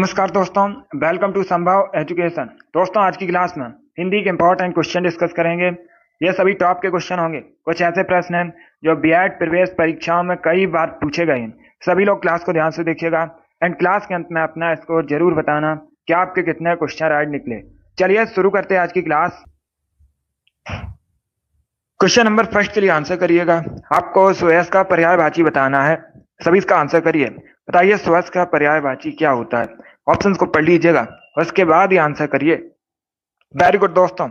नमस्कार दोस्तों, welcome to संभव एजुकेशन। दोस्तों, आज की क्लास में हिंदी के इंपॉर्टेंट क्वेश्चन डिस्कस करेंगे। ये सभी टॉप के क्वेश्चन होंगे। कुछ ऐसे प्रश्न हैं जो बीएड प्रवेश परीक्षाओं में कई बार पूछे गए हैं। सभी लोग क्लास को ध्यान से देखिएगा एंड क्लास के अंत में अपना स्कोर जरूर बताना कि आपके कितने क्वेश्चन राइट निकले। चलिए शुरू करते हैं आज की क्लास। क्वेश्चन नंबर फर्स्ट के लिए आंसर करिएगा। आपको स्वयं का पर्यायवाची बताना है। सभी इसका आंसर करिए। बताइए स्वयं का पर्यायवाची क्या होता है। ऑप्शंस को पढ़ लीजिएगा और उसके बाद ही आंसर करिए। वेरी गुड दोस्तों,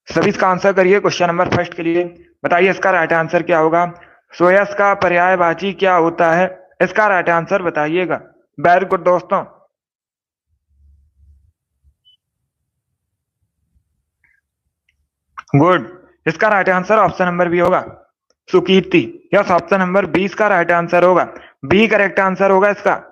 सभी इसका आंसर करिए। क्वेश्चन नंबर फर्स्ट के लिए बताइए इसका राइट आंसर क्या होगा। स्वयं का पर्यायवाची क्या होता है, इसका राइट आंसर बताइएगा। वेरी गुड दोस्तों। गुड, इसका right answer option number B होगा, सुकीर्ति। यस, ऑप्शन नंबर 20 का राइट आंसर होगा। बी करेक्ट आंसर होगा इसका।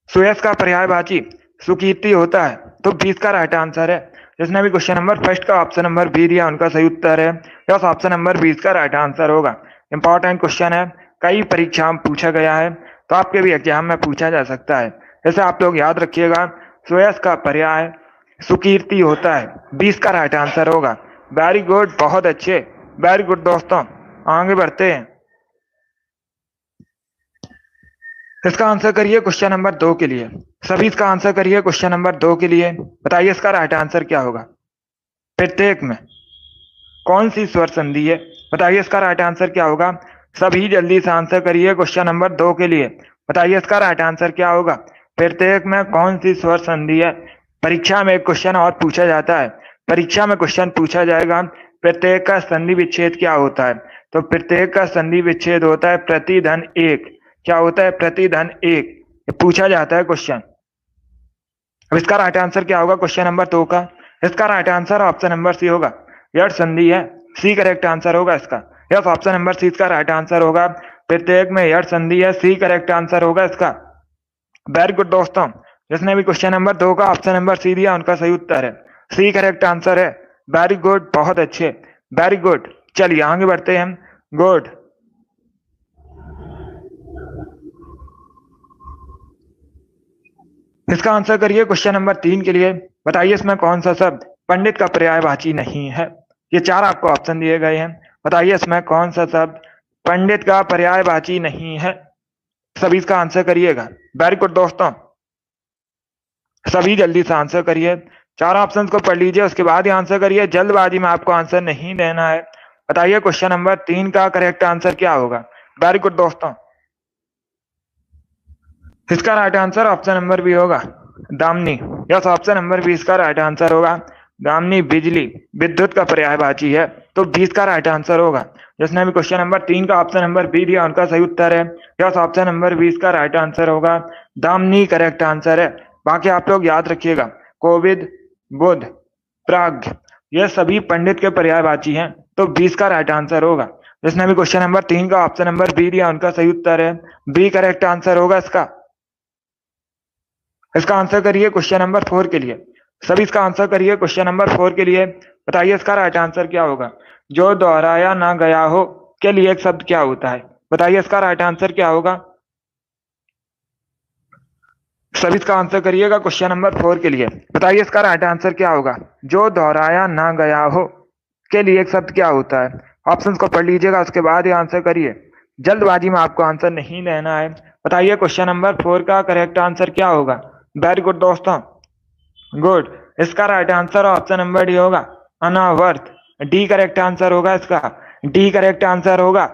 स्वयं का पर्यायवाची सुकीर्ति होता है, तो 20 का राइट आंसर है। जिसने भी क्वेश्चन नंबर फर्स्ट का ऑप्शन नंबर बी दिया उनका सही उत्तर है। यस, ऑप्शन नंबर 20 का राइट आंसर होगा। इंपॉर्टेंट क्वेश्चन है, कई परीक्षा में पूछा गया है, तो आपके भी एग्जाम में पूछा जा सकता है। जैसे आप लोग याद रखिएगा, स्वयं का पर्याय सुकीर्ति होता है, 20 का राइट आंसर होगा। वेरी गुड, बहुत अच्छे, वेरी गुड दोस्तों। आगे बढ़ते हैं। इसका आंसर करिए क्वेश्चन नंबर 2 के लिए। सभी इसका आंसर करिए क्वेश्चन नंबर 2 के लिए। बताइए इसका राइट आंसर क्या होगा। प्रत्येक में कौन सी स्वर संधि है। बताइए इसका राइट आंसर क्या होगा। सभी जल्दी से आंसर करिए क्वेश्चन नंबर 2 के लिए। बताइए इसका राइट आंसर क्या होगा। प्रत्येक में कौन सी स्वर संधि है। परीक्षा में एक क्वेश्चन और पूछा जाता है। परीक्षा में क्वेश्चन पूछा जाएगा, प्रत्येक का संधि विच्छेद क्या होता है। तो प्रत्येक का संधि विच्छेद होता है प्रतिधन 1। क्या होता है, प्रतिधन 1। ये पूछा जाता है क्वेश्चन। अब इसका राइट आंसर क्या होगा क्वेश्चन नंबर 2 का। इसका right answer option number C होगा, यट संधि है। सी करेक्ट आंसर होगा इसका। यस, ऑप्शन नंबर सी इसका राइट आंसर होगा। प्रत्येक में यट संधि है, सी करेक्ट आंसर होगा इसका। वेरी गुड दोस्तों, जिसने भी क्वेश्चन नंबर 2 का ऑप्शन नंबर सी दिया उनका सही उत्तर है, सी करेक्ट आंसर है। वेरी गुड, बहुत अच्छे, वेरी गुड। चलिए आगे बढ़ते हैं। गुड, इसका आंसर करिए क्वेश्चन नंबर 3 के लिए। बताइए इसमें कौन सा शब्द पंडित का पर्यायवाची नहीं है। ये 4 आपको ऑप्शन दिए गए हैं। बताइए इसमें कौन सा शब्द पंडित का पर्यायवाची नहीं है। सभी इसका आंसर करिएगा। वेरी गुड दोस्तों, सभी जल्दी से आंसर करिए। 4 ऑप्शंस को पढ़ लीजिए, उसके बाद ही आंसर करिए। जल्दबाजी में आपको आंसर नहीं देना है। बताइए क्वेश्चन नंबर 3 का करेक्ट आंसर क्या होगा। वेरी गुड दोस्तों, इसका right answer option number B होगा, दामिनी। यस, ऑप्शन नंबर 20 का राइट आंसर होगा। दामिनी बिजली विद्युत का पर्यायवाची है, तो 20 का राइट आंसर होगा। जिसने भी क्वेश्चन नंबर 3 का ऑप्शन नंबर बी दिया उनका सही उत्तर है। यस, ऑप्शन नंबर 20 का राइट आंसर होगा। दामिनी करेक्ट आंसर है। बाकी आप लोग याद रखिएगा, कोविद, बुध, प्राग्ञ, ये सभी पंडित के पर्यायवाची हैं, तो 20 का राइट आंसर होगा। जिसने भी क्वेश्चन नंबर 3 का ऑप्शन नंबर बी दिया उनका सही उत्तर है, बी करेक्ट आंसर होगा इसका। इसका आंसर करिए क्वेश्चन नंबर 4 के लिए। सभी इसका आंसर करिए क्वेश्चन नंबर 4 के लिए। बताइए इसका राइट आंसर क्या होगा। जो दोहराया ना गया हो के लिए एक शब्द क्या होता है। बताइए इसका राइट आंसर क्या होगा। सभी इसका आंसर करिएगा क्वेश्चन नंबर 4 के लिए। बताइए इसका राइट आंसर क्या होगा। जो दोहराया ना गया हो के लिए एक शब्द क्या होता है। ऑप्शंस को पढ़ लीजिएगा, उसके बाद ही आंसर करिए। जल्दबाजी में आपको आंसर नहीं लेना है। बताइए क्वेश्चन नंबर 4 का करेक्ट आंसर क्या होगा। वेरी गुड दोस्तों, गुड। इसका right answer option number D होगा, अनावर्त। डी करेक्ट आंसर होगा इसका, डी करेक्ट आंसर होगा।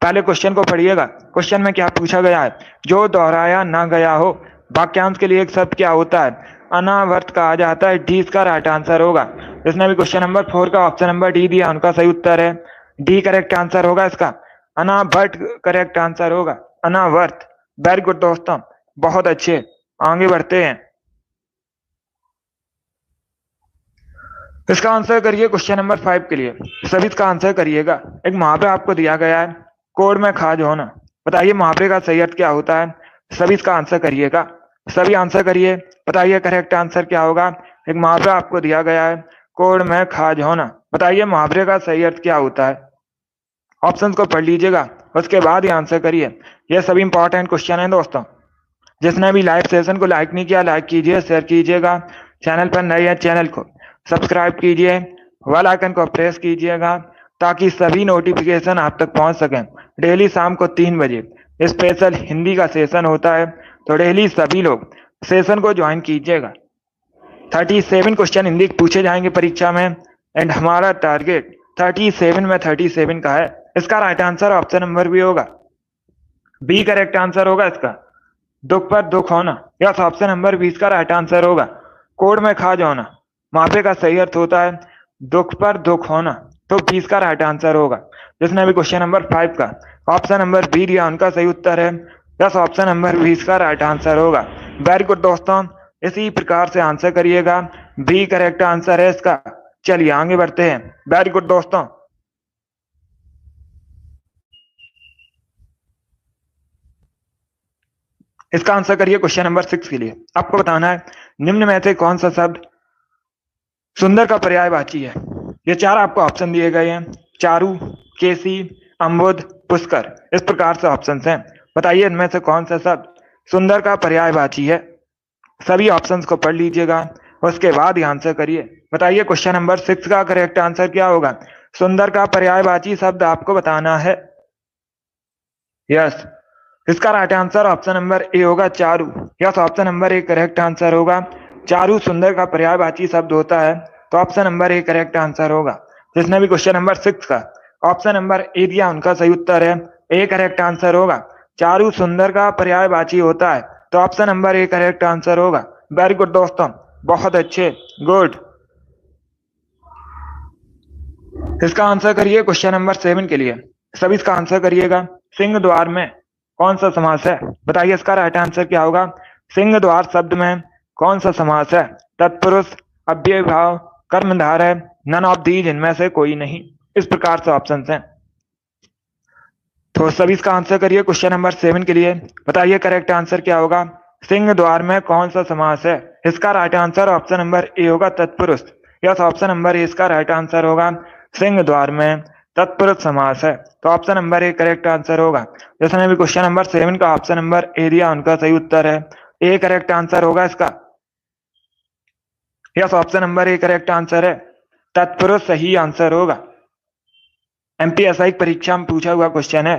पहले क्वेश्चन को पढ़िएगा। क्वेश्चन में क्या पूछा गया है, जो दोहराया ना गया हो वाक्यांश के लिए एक शब्द क्या होता है, अनावर्त कहा जाता है। डी इसका राइट आंसर होगा। जिसने भी क्वेश्चन नंबर 4 का ऑप्शन नंबर डी दिया उनका सही उत्तर है, डी करेक्ट आंसर होगा इसका। अनावर्त करेक्ट आंसर होगा, अनावर्त। वेरी गुड दोस्तों, बहुत अच्छे। आगे बढ़ते हैं। इसका आंसर करिए क्वेश्चन नंबर 5 के लिए। सभी इसका आंसर करिएगा। एक मुहावरा आपको दिया गया है, कोड़ में खाज होना। बताइए मुहावरे का सही अर्थ क्या होता है। सभी इसका आंसर करिएगा। सभी आंसर करिए। बताइए करेक्ट आंसर क्या होगा। एक मुहावरा आपको दिया गया है, कोड़ में खाज होना। बताइए मुहावरे का सही अर्थ क्या होता है। ऑप्शंस को पढ़ लीजिएगा, उसके बाद ही आंसर करिए। यह सभी इंपॉर्टेंट क्वेश्चन है दोस्तों, जिसने भी लाइव सेशन को लाइक नहीं किया, लाइक कीजिए, शेयर कीजिएगा। चैनल पर नए हैं, चैनल को सब्सक्राइब कीजिए, बेल आइकन को प्रेस कीजिएगा ताकि सभी नोटिफिकेशन आप तक पहुंच सकें। डेली शाम को 3 बजे स्पेशल हिंदी का सेशन होता है, तो डेली सभी लोग सेशन को ज्वाइन कीजिएगा। 37 क्वेश्चन हिंदी पूछे जाएंगे परीक्षा में एंड हमारा टारगेट 37 में 37 का है। इसका right answer option number B होगा, बी करेक्ट आंसर होगा इसका। दुख पर दुख होना, यस ऑप्शन नंबर 20 का राइट आंसर होगा। कोड में खा जाना, माफे का सही अर्थ होता है दुख पर दुख होना, तो 20 का राइट आंसर होगा। जिसने भी क्वेश्चन नंबर 5 का ऑप्शन नंबर बी दिया उनका सही उत्तर है, यस ऑप्शन नंबर 20 का राइट आंसर होगा। वेरी गुड दोस्तों, इसी प्रकार से आंसर करिएगा, बी करेक्ट आंसर है इसका। चलिए आगे बढ़ते हैं। वेरी गुड दोस्तों, इसका आंसर करिए क्वेश्चन नंबर 6 के लिए। आपको बताना है निम्न में से कौन सा शब्द सुंदर का पर्यायवाची है। ये 4 आपको ऑप्शन दिए गए हैं, चारू, केसी, अम्बुद, पुष्कर, इस प्रकार से ऑप्शन हैं। बताइए इनमें से कौन सा शब्द सुंदर का पर्यायवाची है। सभी ऑप्शंस को पढ़ लीजिएगा, उसके बाद ही आंसर करिए। बताइए क्वेश्चन नंबर 6 का करेक्ट आंसर क्या होगा। सुंदर का पर्यायवाची शब्द आपको बताना है। यस, इसका right answer option number A होगा, चारू। Yes option number A correct answer होगा। चारू सुंदर का पर्यायवाची शब्द होता है, तो option number A correct answer होगा। जिसने भी क्वेश्चन नंबर 6 का ऑप्शन नंबर ए दिया उनका सही उत्तर है, ए करेक्ट आंसर होगा। चारू सुंदर का पर्यायवाची होता है, तो option number A correct answer होगा। वेरी गुड दोस्तों, बहुत अच्छे, गुड। इसका आंसर करिए क्वेश्चन नंबर 7 के लिए। सभी इसका आंसर करिएगा। सिंह द्वार में कौन सा समास है। बताइए इसका राइट आंसर क्या होगा। सिंह द्वार शब्द में कौन सा समास है। तत्पुरुष, अव्ययभाव, कर्मधारय, नन ऑफ दीज, इनमें से कोई नहीं, इस प्रकार से ऑप्शन हैं। तो सभी इसका आंसर करिए क्वेश्चन नंबर 7 के लिए। बताइए करेक्ट आंसर क्या होगा। सिंह द्वार में कौन सा समास है। इसका right answer option number A होगा, तत्पुरुष। यस ऑप्शन नंबर ए इसका राइट आंसर होगा। सिंह द्वार में तत्पुरुष समास है, तो option number A correct answer होगा। जिसने भी क्वेश्चन नंबर 7 का ऑप्शन नंबर ए दिया उनका सही उत्तर है, ए करेक्ट आंसर होगा इसका। Yes option number A correct answer है, तत्पुरुष सही आंसर होगा। एमपीएसआई परीक्षा में पूछा हुआ क्वेश्चन है,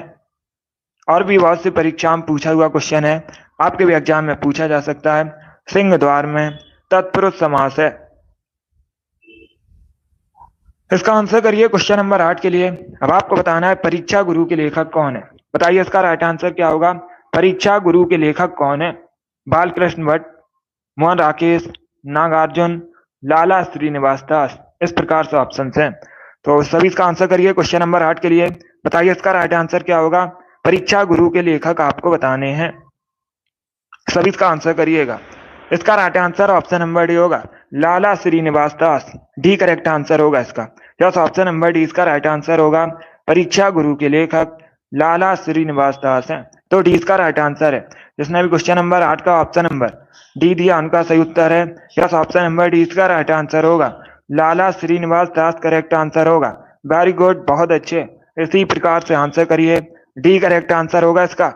और भी बहुत सी परीक्षा में पूछा हुआ क्वेश्चन है, आपके भी एग्जाम में पूछा जा सकता है। सिंह द्वार में तत्पुरुष समास है। इसका आंसर करिए क्वेश्चन नंबर 8 के लिए। अब आपको बताना है परीक्षा गुरु के लेखक कौन है। बताइए इसका राइट आंसर क्या होगा। परीक्षा गुरु के लेखक कौन है। बालकृष्ण भट्ट, मोहन राकेश, नागार्जुन, लाला श्रीनिवास दास, इस प्रकार से ऑप्शन हैं। तो सभी इसका आंसर करिए क्वेश्चन नंबर 8 के लिए। बताइए इसका राइट आंसर क्या होगा। परीक्षा गुरु के लेखक आपको बताने हैं, सभी इसका आंसर करिएगा। इसका right answer option number D होगा, लाला श्रीनिवास दास, डी करेक्ट आंसर होगा इसका। यस ऑप्शन नंबर डी इसका राइट आंसर होगा। परीक्षा गुरु के लेखक लाला श्रीनिवास दास हैं, तो डी इसका राइट आंसर है। जिसने भी क्वेश्चन नंबर 8 का ऑप्शन नंबर डी दिया उनका सही उत्तर है। यस ऑप्शन नंबर डी इसका राइट आंसर होगा, लाला श्रीनिवास दास करेक्ट आंसर होगा। वेरी गुड, बहुत अच्छे, इसी प्रकार से आंसर करिए, डी करेक्ट आंसर होगा इसका।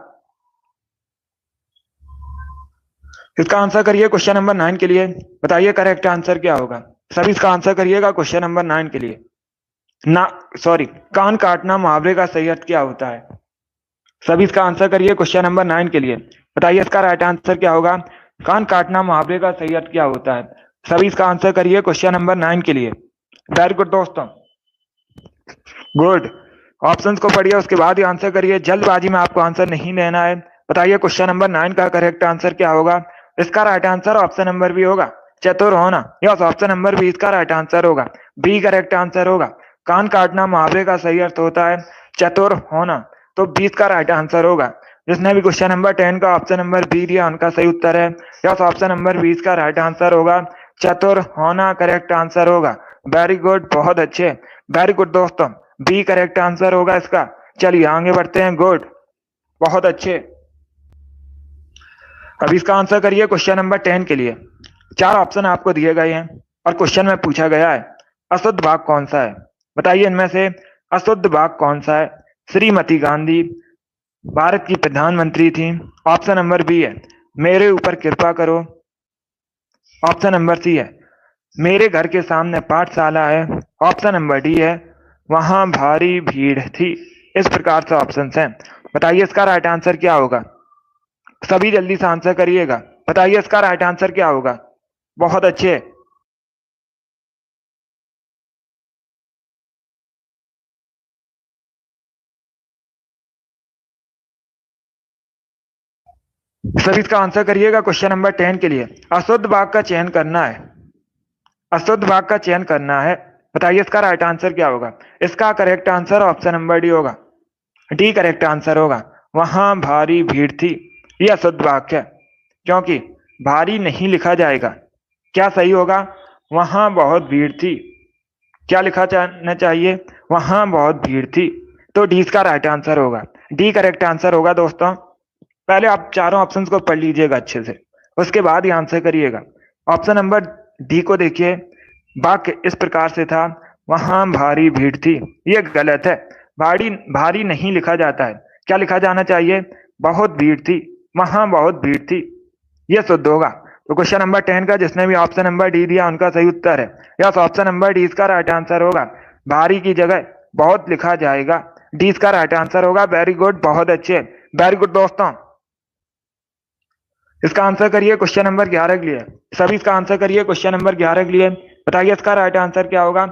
इसका आंसर करिए क्वेश्चन नंबर 9 के लिए। बताइए करेक्ट आंसर क्या होगा। सभी इसका आंसर करिएगा क्वेश्चन नंबर 9 के लिए। कान काटना मुहावरे का सही अर्थ क्या होता है। सभी इसका आंसर करिए क्वेश्चन नंबर 9 के लिए। बताइए इसका राइट आंसर क्या होगा। कान काटना मुहावरे का सही अर्थ क्या होता है। सभी इसका आंसर करिए क्वेश्चन नंबर 9 के लिए। वेरी गुड दोस्तों, गुड। ऑप्शंस को पढ़िए, उसके बाद ही आंसर करिए, जल्दबाजी में आपको आंसर नहीं देना है। बताइए क्वेश्चन नंबर 9 का करेक्ट आंसर क्या होगा। इसका right answer option number B होगा, चतुर होना। यस ऑप्शन नंबर बी इसका राइट आंसर होगा, बी करेक्ट आंसर होगा। कान काटना मुहावरे का सही अर्थ होता है चतुर होना, तो 20 का राइट आंसर होगा। जिसने भी क्वेश्चन नंबर 10 का ऑप्शन नंबर बी दिया उनका सही उत्तर है। यस ऑप्शन नंबर 20 का राइट आंसर होगा, चतुर होना करेक्ट आंसर होगा। वेरी गुड, बहुत अच्छे, वेरी गुड दोस्तों, बी करेक्ट आंसर होगा इसका। चलिए आगे बढ़ते हैं, गुड, बहुत अच्छे। अब इसका आंसर करिए क्वेश्चन नंबर 10 के लिए। 4 ऑप्शन आपको दिए गए हैं और क्वेश्चन में पूछा गया है अशुद्ध भाग कौन सा है। बताइए इनमें से अशुद्ध भाग कौन सा है। श्रीमती गांधी भारत की प्रधानमंत्री थी, ऑप्शन नंबर बी है। मेरे ऊपर कृपा करो। ऑप्शन नंबर सी है, मेरे घर के सामने पाठशाला है। ऑप्शन नंबर डी है, वहां भारी भीड़ थी। इस प्रकार से ऑप्शन हैं। बताइए इसका राइट आंसर क्या होगा। सभी जल्दी से आंसर करिएगा। बताइए इसका राइट आंसर क्या होगा। बहुत अच्छे। सभी इसका आंसर करिएगा। क्वेश्चन नंबर 10 के लिए अशुद्ध वाक्य का चयन करना है। अशुद्ध वाक्य का चयन करना है। बताइए इसका राइट आंसर क्या होगा। इसका correct answer option number D होगा। डी करेक्ट आंसर होगा। वहां भारी भीड़ थी। यह अशुद्ध वाक्य है, क्योंकि भारी नहीं लिखा जाएगा। क्या सही होगा। वहां बहुत भीड़ थी। क्या लिखा जाना चाहिए। वहां बहुत भीड़ थी। तो डी इसका राइट आंसर होगा। डी करेक्ट आंसर होगा दोस्तों। पहले आप चारों ऑप्शंस को पढ़ लीजिएगा अच्छे से, उसके बाद ही आंसर करिएगा। ऑप्शन नंबर डी को देखिए। वाक्य इस प्रकार से था, वहां भारी भीड़ थी। ये गलत है। भारी भारी नहीं लिखा जाता है। क्या लिखा जाना चाहिए। बहुत भीड़ थी। वहां बहुत भीड़ थी। यह शुद्ध होगा। तो क्वेश्चन नंबर 10 का जिसने भी ऑप्शन नंबर डी दिया उनका सही उत्तर है। यस, ऑप्शन नंबर डी इसका राइट आंसर होगा। भारी की जगह बहुत लिखा जाएगा। डी इसका राइट आंसर होगा। वेरी गुड, बहुत अच्छे, वेरी गुड दोस्तों। इसका आंसर करिए क्वेश्चन नंबर 11 के लिए। सभी इसका आंसर करिए क्वेश्चन नंबर 11 के लिए। बताइए इसका राइट आंसर क्या होगा।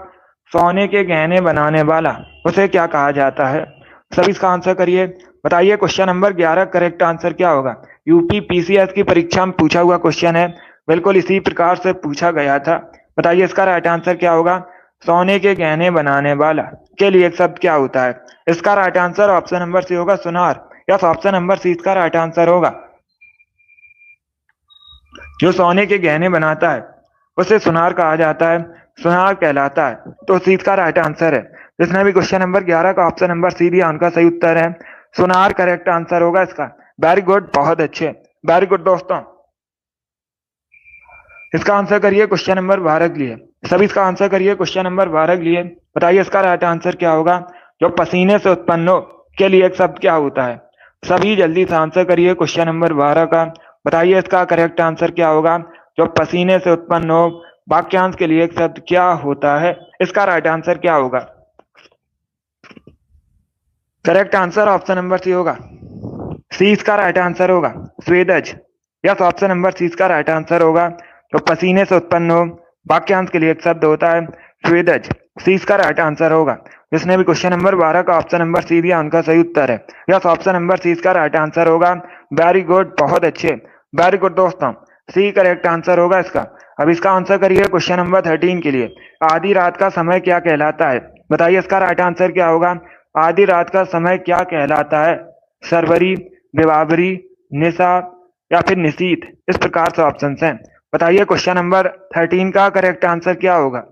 सोने के गहने बनाने वाला उसे क्या कहा जाता है। सभी इसका आंसर करिए। बताइए क्वेश्चन नंबर 11 करेक्ट आंसर क्या होगा। यूपी पीसीएस की परीक्षा में पूछा हुआ क्वेश्चन है। बिल्कुल इसी प्रकार से पूछा गया था। बताइए इसका राइट आंसर क्या होगा। सोने के गहने बनाने वाला के लिए एक शब्द क्या होता है। इसका right answer option number C होगा, सुनार। यस, ऑप्शन नंबर सी इसका राइट आंसर होगा। जो सोने के गहने बनाता है उसे सुनार कहा जाता है, सुनार कहलाता है। तो सी इसका राइट आंसर है। जिसने भी क्वेश्चन नंबर 11 का ऑप्शन नंबर सी दिया उनका सही उत्तर है सुनार। करेक्ट आंसर होगा इसका। वेरी गुड, बहुत अच्छे, वेरी गुड दोस्तों। इसका आंसर करिए क्वेश्चन नंबर 12 के लिए। सभी इसका आंसर करिए क्वेश्चन नंबर 12 के लिए। बताइए इसका राइट आंसर क्या होगा। जो पसीने से उत्पन्न हो के लिए एक शब्द क्या होता है। सभी जल्दी से आंसर करिए क्वेश्चन नंबर 12 का। बताइए इसका करेक्ट आंसर क्या होगा। जो पसीने से उत्पन्न हो वाक्यांश के लिए एक शब्द क्या होता है। इसका राइट आंसर क्या होगा। Correct answer option number C होगा। सी इसका राइट आंसर होगा, स्वेदज। यस, ऑप्शन नंबर सी इसका राइट आंसर होगा। जो पसीने से उत्पन्न हो वाक्यांश के लिए एक शब्द होता है स्वेदज। सी इसका राइट आंसर होगा। जिसने भी क्वेश्चन नंबर 12 का ऑप्शन नंबर सी दिया उनका सही उत्तर है। यस, ऑप्शन नंबर सी इसका राइट आंसर होगा। वेरी गुड, बहुत अच्छे, वेरी गुड दोस्तों। सी करेक्ट आंसर होगा इसका। अब इसका आंसर करिए क्वेश्चन नंबर 13 के लिए। आधी रात का समय क्या कहलाता है। बताइए इसका राइट आंसर क्या होगा। आधी रात का समय क्या कहलाता है। सरवरी, विभावरी, निशा या फिर निशीथ। इस प्रकार से ऑप्शन हैं। बताइए क्वेश्चन नंबर 13 का करेक्ट आंसर क्या होगा।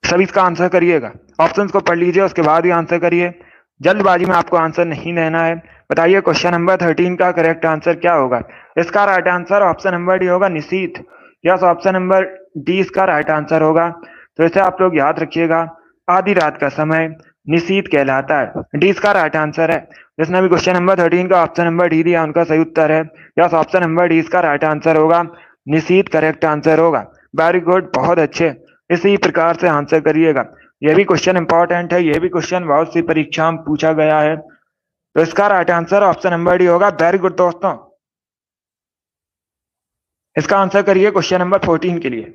सभी इसका आंसर करिएगा। ऑप्शंस को पढ़ लीजिए, उसके बाद ही आंसर करिए। जल्दबाजी में आपको आंसर नहीं देना है। बताइए क्वेश्चन नंबर 13 का करेक्ट आंसर क्या होगा। इसका right answer option number D होगा, Nishith. Yes, option number D इसका राइट आंसर होगा। तो इसे आप लोग याद रखिएगा। आधी रात का समय निशीथ कहलाता है। डी इसका राइट आंसर है। जिसने भी क्वेश्चन नंबर 13 का ऑप्शन नंबर डी दिया उनका सही उत्तर है। यस, ऑप्शन नंबर डी इसका राइट आंसर होगा। निशीथ करेक्ट आंसर होगा। वेरी गुड, बहुत अच्छे। इसी प्रकार से आंसर करिएगा। यह भी क्वेश्चन इंपॉर्टेंट है। यह भी क्वेश्चन बहुत सी परीक्षा में पूछा गया है। तो इसका right answer option number D होगा। वेरी गुड दोस्तों। इसका आंसर करिए क्वेश्चन नंबर 14 के लिए।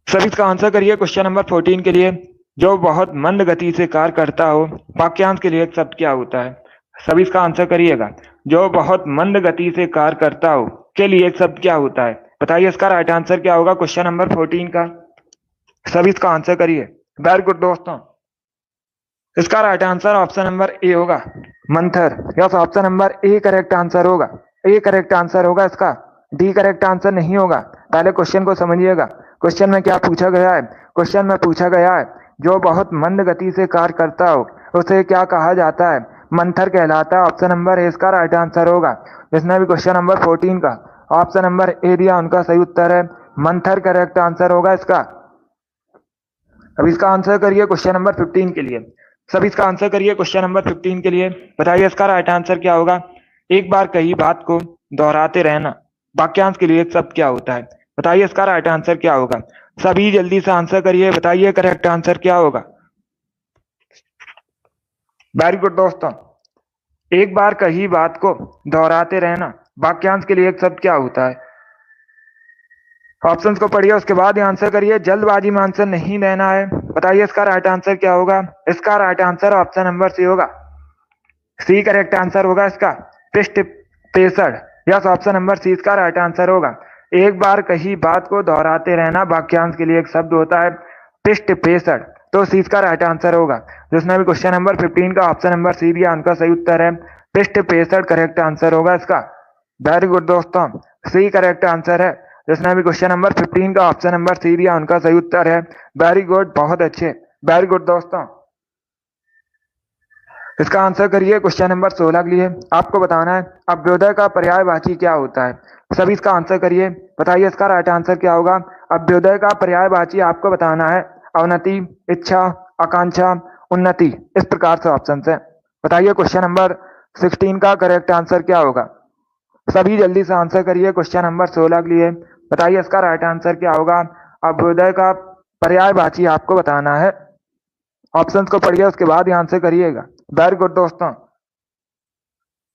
सभी इसका आंसर करिए क्वेश्चन नंबर 14 के लिए। जो बहुत मंद गति से कार्य करता हो वाक्यांश के लिए एक शब्द क्या होता है। सभी इसका आंसर करिएगा। जो बहुत मंद गति से कार्य करता हो के लिए एक शब्द क्या होता है। बताइए इसका राइट आंसर क्या होगा क्वेश्चन नंबर 14 का। सभी इसका आंसर करिए। वेरी गुड दोस्तों। इसका right answer option number A होगा, मंथर। Yes, option number A correct answer होगा। ए करेक्ट आंसर होगा इसका। डी करेक्ट आंसर नहीं होगा। पहले क्वेश्चन को समझिएगा। क्वेश्चन में क्या पूछा गया है। क्वेश्चन में पूछा गया है जो बहुत मंद गति से कार्य करता हो उसे क्या कहा जाता है। मंथर कहलाता है। ऑप्शन नंबर ए इसका राइट आंसर होगा। जिसने भी क्वेश्चन नंबर 14 का ऑप्शन नंबर ए दिया उनका सही उत्तर है मंथर। करेक्ट आंसर होगा इसका। अब इसका आंसर करिए क्वेश्चन नंबर 15 के लिए। सभी इसका आंसर करिए क्वेश्चन नंबर 15 के लिए। बताइए इसका राइट आंसर क्या होगा। एक बार कही बात को दोहराते रहना वाक्यांश के लिए एक शब्द क्या होता है? बताइए इसका राइट आंसर क्या होगा? सभी जल्दी से आंसर करिए, बताइए करेक्ट आंसर क्या होगा? वेरी गुड दोस्तों। एक बार कही बात को दोहराते रहना वाक्यांश के लिए एक शब्द क्या होता है? ऑप्शंस को पढ़िए, उसके बाद ही आंसर करिए, जल्दबाजी में आंसर नहीं देना है। बताइए इसका राइट आंसर क्या होगा? इसका right answer option number C होगा। सी करेक्ट आंसर होगा इसका, पृष्ठ पेसड़। यस, ऑप्शन नंबर सी इसका राइट आंसर होगा। एक बार कही बात को दोहराते रहना वाक्यांश के लिए एक शब्द होता है पृष्ठ पेसड़, तो सी इसका राइट आंसर होगा। जिसने भी क्वेश्चन नंबर 15 का ऑप्शन नंबर सी दिया उनका सही उत्तर है पृष्ठ पेसड़, करेक्ट आंसर होगा इसका। वेरी गुड दोस्तों, सी करेक्ट आंसर है। जिसने भी क्वेश्चन नंबर 15 का ऑप्शन नंबर सी दिया उनका सही उत्तर है। वेरी गुड, बहुत अच्छे, वेरी गुड दोस्तों। इसका आंसर करिए क्वेश्चन नंबर 16 के लिए। आपको बताना है अभ्युदय का पर्यायवाची क्या होता है। सभी इसका आंसर करिए, बताइए इसका राइट आंसर क्या होगा? अभ्युदय का पर्यायवाची आपको बताना है अवनति, इच्छा, आकांक्षा, उन्नति। इस प्रकार से ऑप्शन है। बताइए क्वेश्चन नंबर 16 का करेक्ट आंसर क्या होगा? सभी जल्दी से आंसर करिए क्वेश्चन नंबर 16 के लिए। बताइए इसका राइट आंसर क्या होगा? अभ्युदय का पर्यायवाची आपको बताना है। ऑप्शंस को पढ़िए, उसके बाद ही आंसर करिएगा। वेरी गुड दोस्तों।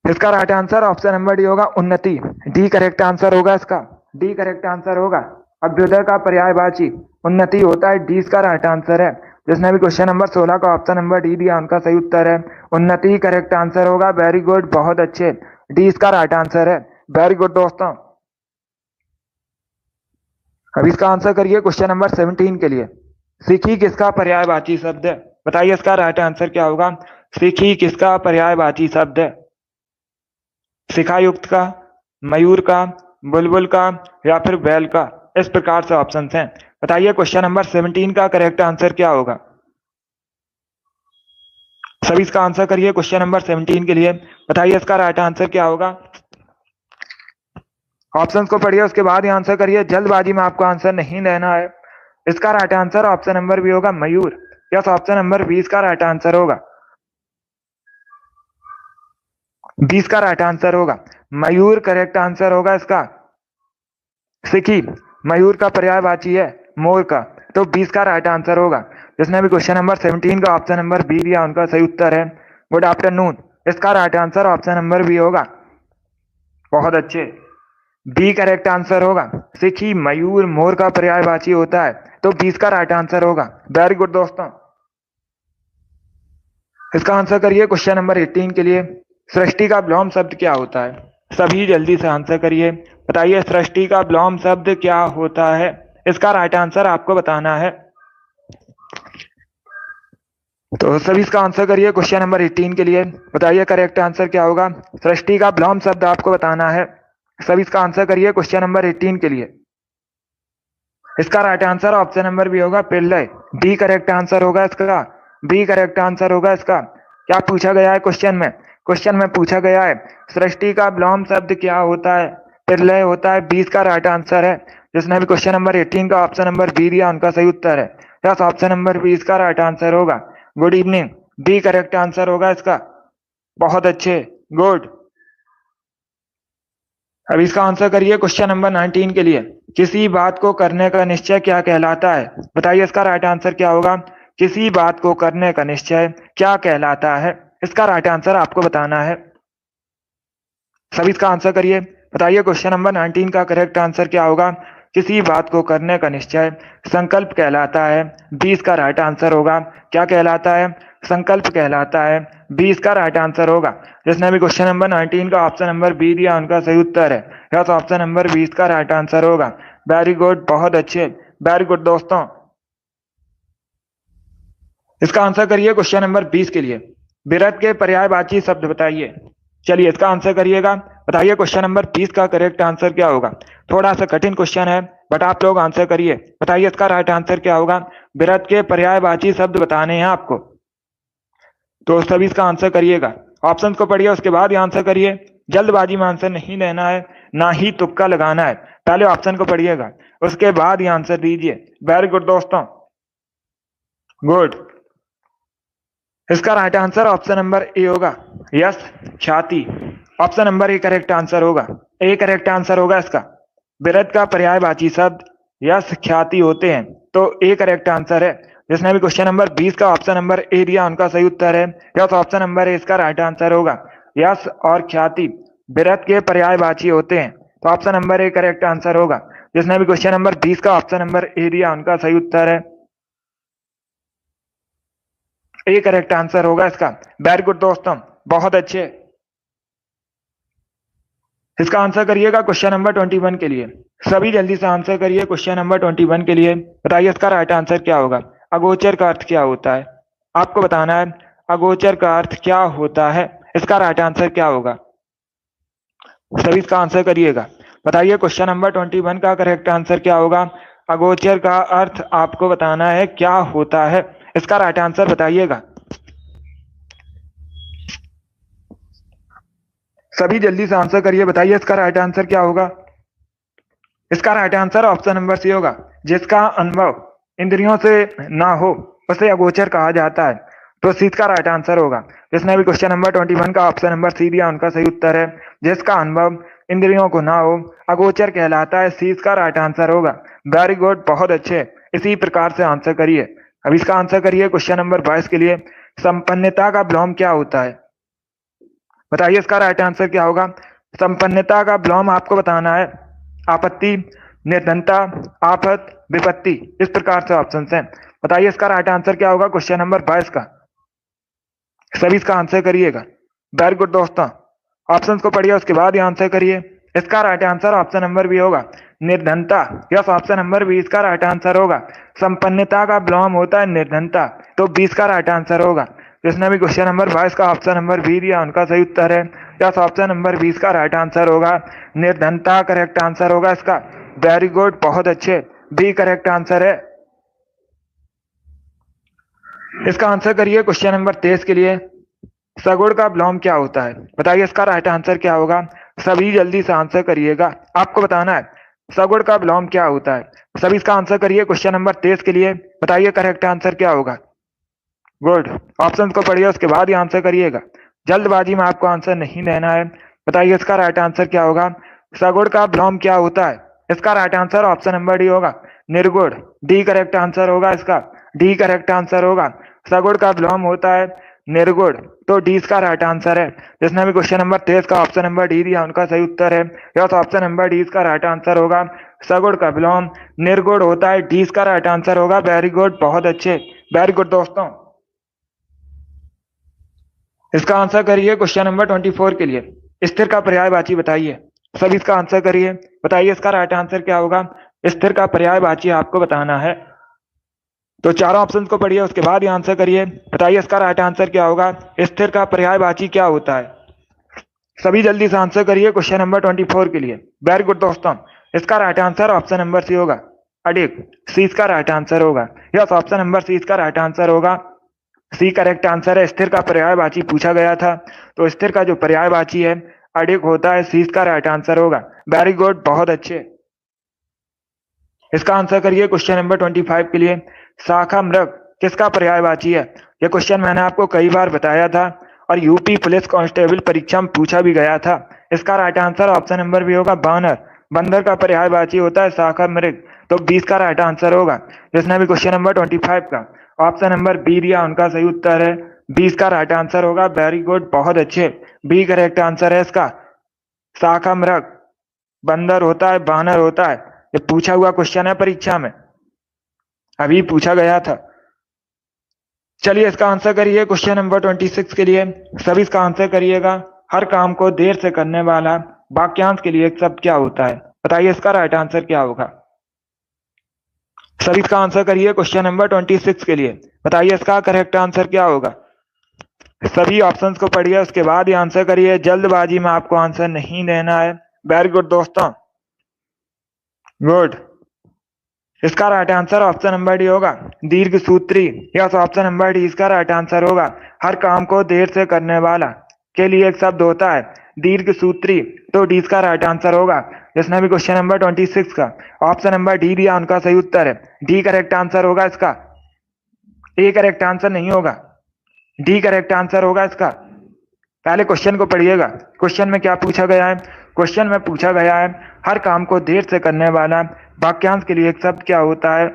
इसका right answer option number D होगा, उन्नति। डी करेक्ट आंसर होगा इसका, डी करेक्ट आंसर होगा। अभ्युदय का पर्यायवाची उन्नति होता है, डी इसका राइट आंसर है। जिसने भी क्वेश्चन नंबर 16 का ऑप्शन नंबर डी दिया उनका सही उत्तर है उन्नति, करेक्ट आंसर होगा। वेरी गुड, बहुत अच्छे, डी इसका राइट आंसर है। वेरी गुड दोस्तों। अब इसका आंसर करिए क्वेश्चन नंबर 17 के लिए। सीखी किसका पर्यायवाची शब्द है? बताइए इसका राइट आंसर क्या होगा? सीखी किसका पर्यायवाची शब्द है? शिखायुक्त का, मयूर का, बुलबुल का, या फिर बैल का। इस प्रकार से ऑप्शन हैं। बताइए क्वेश्चन नंबर 17 का करेक्ट आंसर क्या होगा? सभी इसका आंसर करिए क्वेश्चन नंबर 17 के लिए। बताइए इसका राइट आंसर क्या होगा? ऑप्शंस को पढ़िए, उसके बाद ही आंसर करिए, जल्दबाजी में आपको आंसर नहीं देना है। इसका right answer option number B होगा, मयूर। यस, ऑप्शन नंबर 20 का राइट आंसर होगा, 20 का राइट आंसर होगा। मयूर करेक्ट आंसर होगा इसका। सिखी मयूर का पर्यायवाची है मोर का, तो 20 का राइट आंसर होगा। जिसने भी क्वेश्चन नंबर 17 का ऑप्शन नंबर बी दिया उनका सही उत्तर है गुड आफ्टरनून। इसका right answer option number B होगा। बहुत अच्छे, बी करेक्ट आंसर होगा। सिखी मयूर मोर का पर्यायवाची होता है, तो 20 का राइट आंसर होगा। वेरी गुड दोस्तों। इसका आंसर करिए क्वेश्चन नंबर 18 के लिए। सृष्टि का विलोम शब्द क्या होता है? सभी जल्दी से आंसर करिए। बताइए सृष्टि का विलोम शब्द क्या होता है? इसका राइट आंसर आपको बताना है। तो सभी इसका आंसर करिए क्वेश्चन नंबर 18 के लिए। बताइए करेक्ट आंसर क्या होगा? सृष्टि का विलोम शब्द आपको बताना है। सभी इसका आंसर करिए क्वेश्चन नंबर 18 के लिए। इसका right answer option number B होगा, प्रलय। बी करेक्ट आंसर होगा इसका, बी करेक्ट आंसर होगा इसका। क्या पूछा गया है क्वेश्चन में? क्वेश्चन में पूछा गया है सृष्टि का विलोम शब्द क्या होता है? प्रलय होता है, 20 का राइट आंसर है। जिसने भी क्वेश्चन नंबर 18 का ऑप्शन नंबर बी दिया उनका सही उत्तर है। यस, ऑप्शन नंबर 20 का राइट आंसर होगा। Good evening, B correct answer होगा इसका। बहुत अच्छे, गुड। अब इसका आंसर करिए क्वेश्चन नंबर 19 के लिए। किसी बात को करने का निश्चय क्या कहलाता है? बताइए इसका राइट आंसर क्या होगा? किसी बात को करने का निश्चय क्या कहलाता है? इसका राइट आंसर आपको बताना है। सभी इसका आंसर करिए। बताइए क्वेश्चन नंबर 19 का करेक्ट आंसर क्या होगा? किसी बात को करने का निश्चय संकल्प कहलाता है, 20 का राइट आंसर होगा। क्या कहलाता है? संकल्प कहलाता है, 20 का राइट आंसर होगा। जिसने भी क्वेश्चन नंबर 19 का ऑप्शन नंबर बी दिया उनका सही उत्तर है। यस, ऑप्शन नंबर 20 का राइट आंसर होगा। वेरी गुड, बहुत अच्छे, वेरी गुड दोस्तों। इसका आंसर करिए क्वेश्चन नंबर 20 के लिए। विरत के पर्यायवाची शब्द बताइए। चलिए इसका आंसर करिएगा। बताइए क्वेश्चन नंबर 20 का करेक्ट आंसर क्या होगा? थोड़ा सा कठिन क्वेश्चन है, बट आप लोग आंसर करिए। बताइए इसका राइट आंसर क्या होगा? विरत के पर्यायवाची शब्द बताने हैं आपको, तो सभी इसका आंसर करिएगा। ऑप्शन को पढ़िए, उसके बाद ही आंसर करिए। जल्दबाजी में आंसर नहीं देना है, ना ही तुक्का लगाना है। पहले ऑप्शन को पढ़िएगा, उसके बाद ही आंसर दीजिए। वेरी गुड दोस्तों, गुड। इसका right answer option number A होगा, यस, छाती। Option number A correct answer होगा। ए करेक्ट आंसर होगा इसका। विरध का पर्यायवाची शब्द यश ख्याति होते हैं, तो ए करेक्ट आंसर है। जिसने भी क्वेश्चन नंबर 20 का ऑप्शन नंबर ए दिया उनका सही उत्तर है यस, ऑप्शन नंबर ए इसका राइट आंसर होगा। यश और ख्याति विरध के पर्यायवाची होते हैं, तो option number A correct answer होगा। जिसने भी क्वेश्चन नंबर 20 का ऑप्शन नंबर ए दिया उनका सही उत्तर है ए करेक्ट आंसर होगा इसका। वेरी गुड दोस्तों, बहुत अच्छे। इसका आंसर करिएगा क्वेश्चन नंबर 21 के लिए। सभी जल्दी से आंसर करिए क्वेश्चन नंबर 21 के लिए। बताइए इसका राइट आंसर क्या होगा। अगोचर का अर्थ क्या होता है, आपको बताना है। अगोचर का अर्थ क्या होता है, इसका राइट आंसर क्या होगा। सभी इसका आंसर करिएगा। बताइए क्वेश्चन नंबर 21 का करेक्ट आंसर क्या होगा। अगोचर का अर्थ आपको बताना है क्या होता है, इसका राइट आंसर बताइएगा। सभी जल्दी से आंसर करिए। बताइए इसका राइट आंसर क्या होगा। इसका right answer option number C होगा। जिसका अनुभव इंद्रियों से ना हो उसे अगोचर कहा जाता है, तो सी का राइट आंसर होगा। जिसने भी क्वेश्चन नंबर 21 का ऑप्शन नंबर सी दिया उनका सही उत्तर है। जिसका अनुभव इंद्रियों को ना हो अगोचर कहलाता है, सी का राइट आंसर होगा। वेरी गुड, बहुत अच्छे। इसी प्रकार से आंसर करिए। अब इसका आंसर करिए क्वेश्चन नंबर 22 के लिए। संपन्नता का विलोम क्या होता है, बताइए इसका राइट आंसर क्या होगा। संपन्नता का विलोम आपको बताना है आपत्ति, निर्धनता, आफत, विपत्ति, इस प्रकार से ऑप्शन हैं। बताइए इसका राइट आंसर क्या होगा क्वेश्चन नंबर 22 का। सभी इसका आंसर करिएगा। वेरी गुड दोस्तों, ऑप्शंस को पढ़िए उसके बाद ही आंसर करिए। इसका right answer option number B होगा, निर्धनता। यस, ऑप्शन नंबर 20 का राइट आंसर होगा। संपन्नता का विलोम होता है निर्धनता, तो 20 का राइट आंसर होगा। जिसने भी क्वेश्चन नंबर 22 का ऑप्शन नंबर बी दिया उनका सही उत्तर है। यस, ऑप्शन नंबर 20 का राइट आंसर होगा। निर्धनता करेक्ट आंसर होगा इसका। वेरी गुड, बहुत अच्छे। बी करेक्ट आंसर है। इसका आंसर करिए क्वेश्चन नंबर 23 के लिए। सगुण का विलोम क्या होता है, बताइए इसका राइट आंसर क्या होगा। सभी जल्दी से आंसर करिएगा, आपको बताना है सगुण का विलोम क्या होता है। सभी इसका आंसर करिए क्वेश्चन नंबर 23 के लिए। बताइए करेक्ट आंसर क्या होगा। गुड, ऑप्शन को पढ़िए उसके बाद ही आंसर करिएगा। जल्दबाजी में आपको आंसर नहीं देना है। बताइए इसका राइट आंसर क्या होगा। सगुण का विलोम क्या होता है, इसका right answer option number D होगा, निर्गुण। डी करेक्ट आंसर होगा इसका। डी करेक्ट आंसर होगा। सगुण का विलोम होता है निर्गुण, तो डी इसका राइट आंसर है। जिसने भी क्वेश्चन नंबर 23 का ऑप्शन नंबर डी दिया उनका सही उत्तर है। यस, ऑप्शन नंबर डी इसका राइट आंसर होगा। सगुण का विलोम निर्गुण होता है, डी इसका राइट आंसर होगा। वेरी गुड, बहुत अच्छे। वेरी गुड दोस्तों, इसका आंसर करिए क्वेश्चन नंबर 24 के लिए। स्थिर का पर्यायवाची बताइए। सभी इसका आंसर करिए। बताइए इसका राइट आंसर क्या होगा। स्थिर का पर्यायवाची आपको बताना है, तो चारों ऑप्शन को पढ़िए उसके बाद ही आंसर करिए। बताइए इसका राइट आंसर क्या होगा। स्थिर का पर्यायवाची क्या होता है। सभी जल्दी से आंसर करिए क्वेश्चन नंबर 24 के लिए। वेरी गुड दोस्तों, इसका right answer option number C होगा, अडिग। सी इसका राइट आंसर होगा। यस, ऑप्शन नंबर सी इसका राइट आंसर होगा। सी करेक्ट आंसर है। स्थिर का पर्यायवाची पूछा गया था, तो स्थिर का जो पर्यायवाची है अडिग होता है। सी इसका राइट आंसर होगा। वेरी गुड, बहुत अच्छे। इसका आंसर करिए क्वेश्चन नंबर 25 के लिए। शाखा मृग किसका पर्यायवाची है। यह क्वेश्चन मैंने आपको कई बार बताया था और यूपी पुलिस कांस्टेबल परीक्षा में पूछा भी गया था। इसका right answer option number B होगा, बानर। बंदर का पर्यायवाची होता है शाखा मृग, तो 20 का राइट आंसर होगा। जिसने भी क्वेश्चन नंबर 25 का ऑप्शन नंबर बी दिया उनका सही उत्तर है। 20 का राइट आंसर होगा। वेरी गुड, बहुत अच्छे। बी करेक्ट आंसर है इसका। शाखा मृग बंदर होता है, बानर होता है। ये पूछा हुआ क्वेश्चन है परीक्षा में, अभी पूछा गया था। चलिए इसका आंसर करिए क्वेश्चन नंबर 26 के लिए। सभी इसका आंसर करिएगा। हर काम को देर से करने वाला वाक्यांश के लिए एक शब्द क्या होता है, बताइए इसका राइट आंसर क्या होगा। सभी इसका आंसर करिए क्वेश्चन नंबर 26 के लिए। बताइए इसका करेक्ट आंसर क्या होगा। सभी ऑप्शंस को पढ़िए उसके बाद ही आंसर करिए। जल्दबाजी में आपको आंसर नहीं देना है। वेरी गुड दोस्तों, गुड। इसका right answer option number D होगा, दीर्घ सूत्री। यस, ऑप्शन नंबर डी इसका राइट आंसर होगा। हर काम को देर से करने वाला के लिए एक शब्द होता है दीर्घ सूत्री, तो डी इसका राइट आंसर होगा। जिसने भी क्वेश्चन नंबर 26 का ऑप्शन नंबर डी दिया उनका सही उत्तर है। डी करेक्ट आंसर होगा इसका। ए करेक्ट आंसर नहीं होगा, डी करेक्ट आंसर होगा इसका। पहले क्वेश्चन को पढ़िएगा। क्वेश्चन में क्या पूछा गया है? क्वेश्चन में पूछा गया है हर काम को देर से करने वाला वाक्यांश के लिए एक शब्द क्या होता है?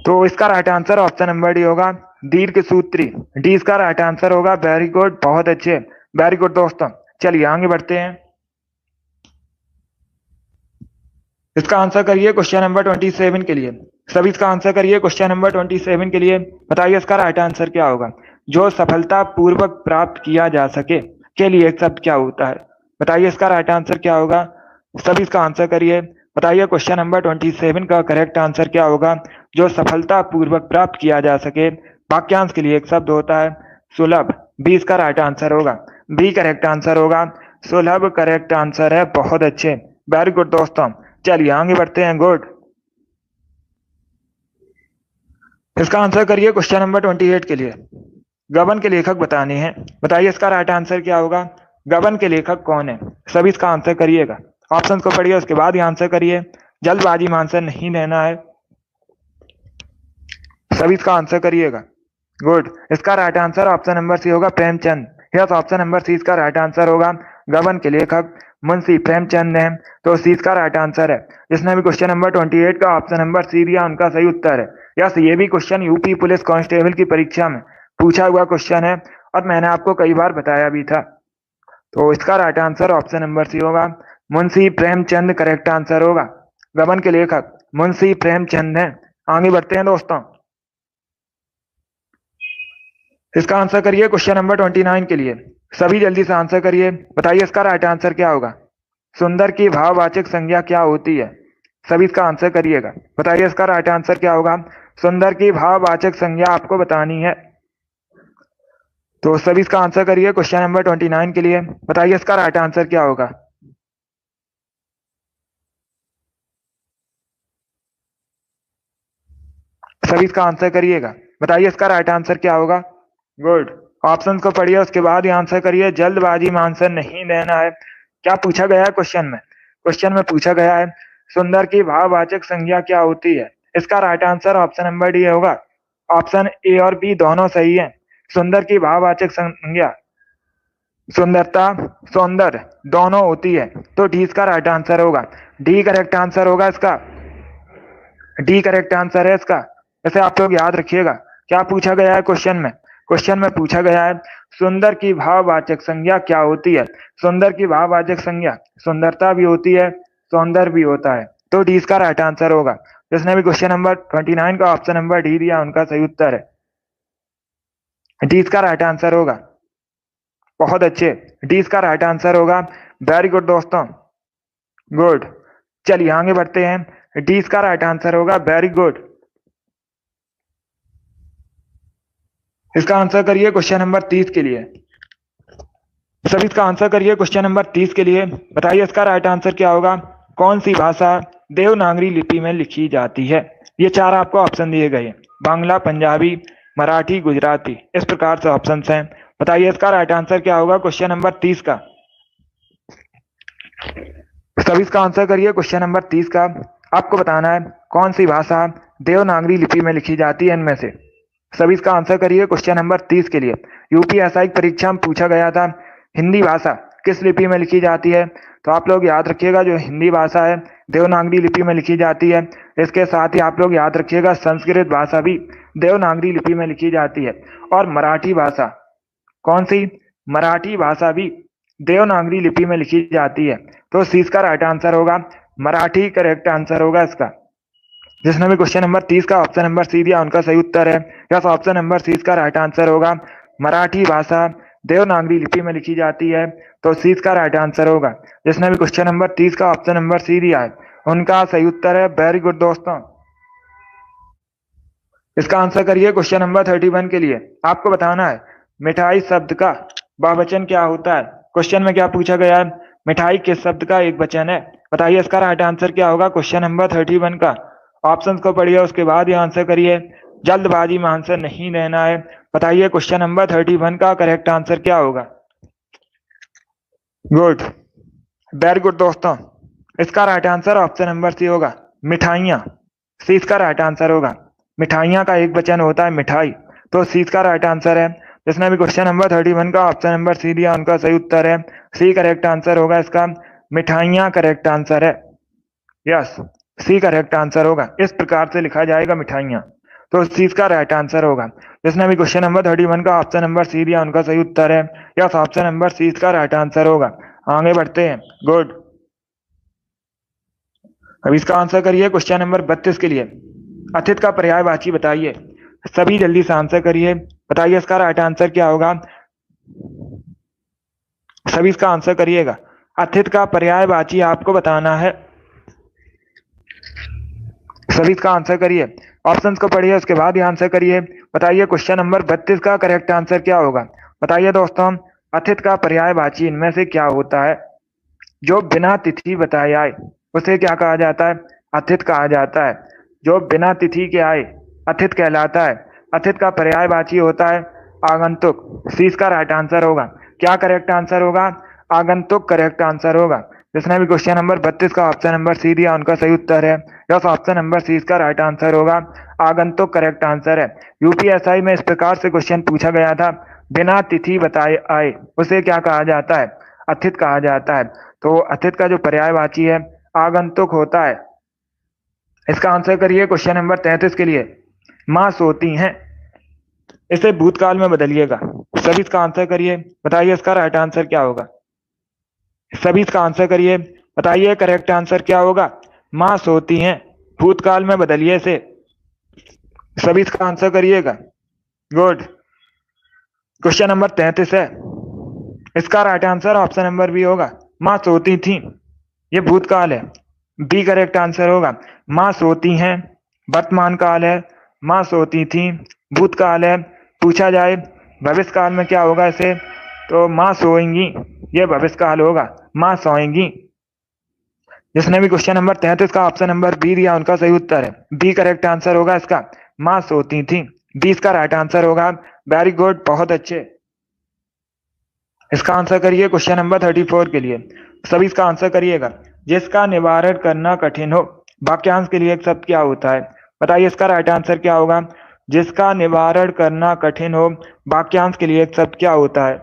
तो इसका right answer option number D होगा, दीर्घ सूत्री। डी इसका राइट आंसर होगा। वेरी गुड, बहुत अच्छे, वेरी गुड दोस्तों। चलिए आगे बढ़ते हैं। इसका आंसर करिए क्वेश्चन नंबर 27 के लिए। सभी इसका आंसर करिए क्वेश्चन नंबर 27 के लिए। बताइए इसका राइट आंसर क्या होगा? जो सफलता पूर्वक प्राप्त किया जा सके के लिए एक शब्द क्या होता है? बताइए इसका राइट आंसर क्या होगा? सभी इसका आंसर करिए। बताइए क्वेश्चन नंबर 27 का करेक्ट आंसर क्या होगा? जो सफलता पूर्वक प्राप्त किया जा सके वाक्यांश के लिए एक शब्द होता है सुलभ। बी इसका राइट आंसर होगा। बी करेक्ट आंसर होगा, सुलभ करेक्ट आंसर है। बहुत अच्छे, वेरी गुड दोस्तों। चलिए आगे बढ़ते हैं। गुड। इसका आंसर करिए क्वेश्चन नंबर 28 के लिए। गबन के लेखक बताने हैं। बताइए इसका राइट आंसर क्या होगा? गबन के लेखक कौन है? सभी इसका आंसर करिएगा। ऑप्शन को पढ़िए, उसके बाद ही आंसर करिए। जल्दबाजी में आंसर नहीं देना है। सभी इसका आंसर करिएगा। गुड। इसका right answer option number C होगा, Premchand. Yes, option number C इसका राइट आंसर होगा। गबन के लेखक मुंशी प्रेमचंद है, तो सी इसका राइट आंसर है। जिसने भी क्वेश्चन नंबर 28 का ऑप्शन नंबर सी दिया उनका सही उत्तर है। यस, ये भी क्वेश्चन यूपी पुलिस कांस्टेबल की परीक्षा में पूछा हुआ क्वेश्चन है और मैंने आपको कई बार बताया भी था। तो इसका right answer option number C होगा, मुंशी प्रेमचंद करेक्ट आंसर होगा। गबन के लेखक मुंशी प्रेमचंद है। आगे बढ़ते हैं दोस्तों। इसका आंसर करिए क्वेश्चन नंबर 29 के लिए। सभी जल्दी से आंसर करिए। बताइए इसका राइट आंसर क्या होगा? सुंदर की भाववाचक संज्ञा क्या होती है? सभी इसका आंसर करिएगा। बताइए इसका राइट आंसर क्या होगा? सुंदर की भाववाचक संज्ञा आपको बतानी है। तो सभी इसका आंसर करिए क्वेश्चन नंबर 29 के लिए। बताइए इसका राइट आंसर क्या होगा? सभी इसका आंसर करिएगा। बताइए इसका राइट आंसर क्या होगा? गुड। ऑप्शंस को पढ़िए, उसके बाद ही आंसर करिए। जल्दबाजी में आंसर नहीं देना है। क्या पूछा गया है क्वेश्चन में? क्वेश्चन में पूछा गया है सुंदर की भाववाचक संज्ञा क्या होती है? इसका right answer option number D होगा। ऑप्शन ए और बी दोनों सही है। सुंदर की भाववाचक संज्ञा सुंदरता, सौंदर्य दोनों होती है, तो डी इसका राइट आंसर होगा। डी करेक्ट आंसर होगा इसका। डी करेक्ट आंसर है इसका। इसे आप लोग याद रखिएगा। क्या पूछा गया है क्वेश्चन में? क्वेश्चन में पूछा गया है सुंदर की भाववाचक संज्ञा क्या होती है? सुंदर की भाववाचक संज्ञा सुंदरता भी होती है, सौंदर्य भी होता है, तो डी इसका राइट आंसर होगा। जिसने भी क्वेश्चन नंबर 29 का ऑप्शन नंबर डी दिया उनका सही उत्तर है। डी इसका राइट आंसर होगा। बहुत अच्छे, डी इसका राइट आंसर होगा। वेरी गुड दोस्तों, गुड। चलिए आगे बढ़ते हैं। डी इसका राइट आंसर होगा। Very good. इसका आंसर करिए क्वेश्चन नंबर 30 के लिए। सभी इसका आंसर करिए क्वेश्चन नंबर 30 के लिए। बताइए इसका राइट आंसर क्या होगा? कौन सी भाषा देवनागरी लिपि में लिखी जाती है? ये चार आपको ऑप्शन दिए गए हैं, बांग्ला, पंजाबी, मराठी, गुजराती, इस प्रकार से ऑप्शन हैं। बताइए इसका राइट आंसर क्या होगा क्वेश्चन नंबर 30 का? सभी इसका आंसर करिए क्वेश्चन नंबर 30 का। आपको बताना है कौन सी भाषा देवनागरी लिपि में लिखी जाती है इनमें से। सभी इसका आंसर करिए क्वेश्चन नंबर 30 के लिए। यूपीएसआई परीक्षा में पूछा गया था हिंदी भाषा किस लिपि में लिखी जाती है, तो आप लोग याद रखिएगा जो हिंदी भाषा है देवनागरी लिपि में लिखी जाती है। इसके साथ ही आप लोग याद रखिएगा संस्कृत भाषा भी देवनागरी लिपि में लिखी जाती है। और मराठी भाषा, कौन सी? मराठी भाषा भी देवनागरी लिपि में लिखी जाती है, तो सी इसका राइट आंसर होगा। मराठी करेक्ट आंसर होगा इसका। जिसने भी क्वेश्चन नंबर 30 का ऑप्शन नंबर सी दिया उनका सही उत्तर है। यस, ऑप्शन नंबर सी इसका राइट आंसर होगा। मराठी भाषा देवनागरी लिपि में लिखी जाती है, तो सी इसका राइट आंसर होगा। जिसने भी क्वेश्चन नंबर 30 का ऑप्शन नंबर सी दिया है उनका सही उत्तर है। वेरी गुड दोस्तों। इसका आंसर करिए क्वेश्चन नंबर 31 के लिए। आपको बताना है मिठाई शब्द का बहुवचन क्या होता है। क्वेश्चन में क्या पूछा गया है? मिठाई किस शब्द का एक वचन है? बताइए इसका राइट आंसर क्या होगा क्वेश्चन नंबर 31 का। ऑप्शंस को पढ़िए, उसके बाद ही आंसर करिए। जल्दबाजी में आंसर नहीं देना है। बताइए क्वेश्चन नंबर 31 का करेक्ट आंसर क्या होगा? गुड, वेरी गुड दोस्तों। इसका right answer option number C होगा, मिठाइयाँ। सी इसका राइट आंसर होगा। मिठाइयाँ का एक वचन होता है मिठाई, तो सी इसका राइट आंसर है। जिसने भी क्वेश्चन नंबर 31 का ऑप्शन नंबर सी दिया उनका सही उत्तर है सी करेक्ट आंसर होगा इसका। मिठाइयाँ करेक्ट आंसर है। यस, सी करेक्ट आंसर होगा। इस प्रकार से लिखा जाएगा मिठाइयाँ, तो इस चीज का राइट आंसर होगा। जिसने भी क्वेश्चन नंबर 31 का ऑप्शन नंबर सी दिया उनका सही उत्तर है। यस, ऑप्शन नंबर सी इसका राइट आंसर होगा। आगे बढ़ते हैं। गुड। अब इसका आंसर करिए क्वेश्चन नंबर 32 के लिए। अतिथ का पर्यायवाची बताइए। सभी जल्दी से आंसर करिए। बताइए इसका राइट आंसर क्या होगा। सभी इसका आंसर करिएगा। अतिथ का पर्यायवाची आपको बताना है। सभी इसका आंसर करिए। ऑप्शंस को पढ़िए उसके बाद ही आंसर करिए। बताइए क्वेश्चन नंबर 32 का करेक्ट आंसर क्या होगा। बताइए दोस्तों, अतिथ का पर्यायवाची इनमें से क्या होता है। जो बिना तिथि बताए आए उसे क्या कहा जाता है। अतिथ कहा जाता है। जो बिना तिथि के आए अतिथ कहलाता है। अतिथ का पर्यायवाची होता है आगंतुक। सी इसका राइट आंसर होगा। क्या करेक्ट आंसर होगा। आगंतुक करेक्ट आंसर होगा। जिसने भी क्वेश्चन नंबर 32 का ऑप्शन नंबर सी दिया उनका सही उत्तर है। यस, ऑप्शन नंबर सी इसका राइट आंसर होगा। आगंतुक करेक्ट आंसर है। यूपीएसआई में इस प्रकार से क्वेश्चन पूछा गया था। बिना तिथि बताए आए उसे क्या कहा जाता है। अतिथ कहा जाता है। तो अतिथ का जो पर्यायवाची है आगंतुक होता है। इसका आंसर करिए क्वेश्चन नंबर 33 के लिए। माँ सोती हैं, इसे भूतकाल में बदलिएगा। सभी इसका आंसर करिए। बताइए इसका राइट आंसर क्या होगा। सभी इसका आंसर करिए। बताइए करेक्ट आंसर क्या होगा। माँ सोती हैं, भूतकाल में बदलिए इसे। सभी इसका आंसर करिएगा। गुड। क्वेश्चन नंबर 33 है। इसका right answer option number B होगा। माँ सोती थी, ये भूतकाल है। बी करेक्ट आंसर होगा। माँ सोती हैं वर्तमान काल है। माँ सोती थी भूतकाल है। पूछा जाए भविष्य काल में क्या होगा इसे, तो माँ सोएंगी, ये भविष्य काल होगा। माँ सोएंगी। जिसने भी क्वेश्चन नंबर 33 का ऑप्शन नंबर बी दिया उनका सही उत्तर है। बी करेक्ट आंसर होगा इसका। माँ सोती थी, बी इसका राइट आंसर होगा। वेरी गुड, बहुत अच्छे। इसका आंसर करिए क्वेश्चन नंबर 34 के लिए। सभी इसका आंसर करिएगा। जिसका निवारण करना कठिन हो, वाक्यांश के लिए एक शब्द क्या होता है। बताइए इसका राइट आंसर क्या होगा। जिसका निवारण करना कठिन हो, वाक्यांश के लिए एक शब्द क्या होता है।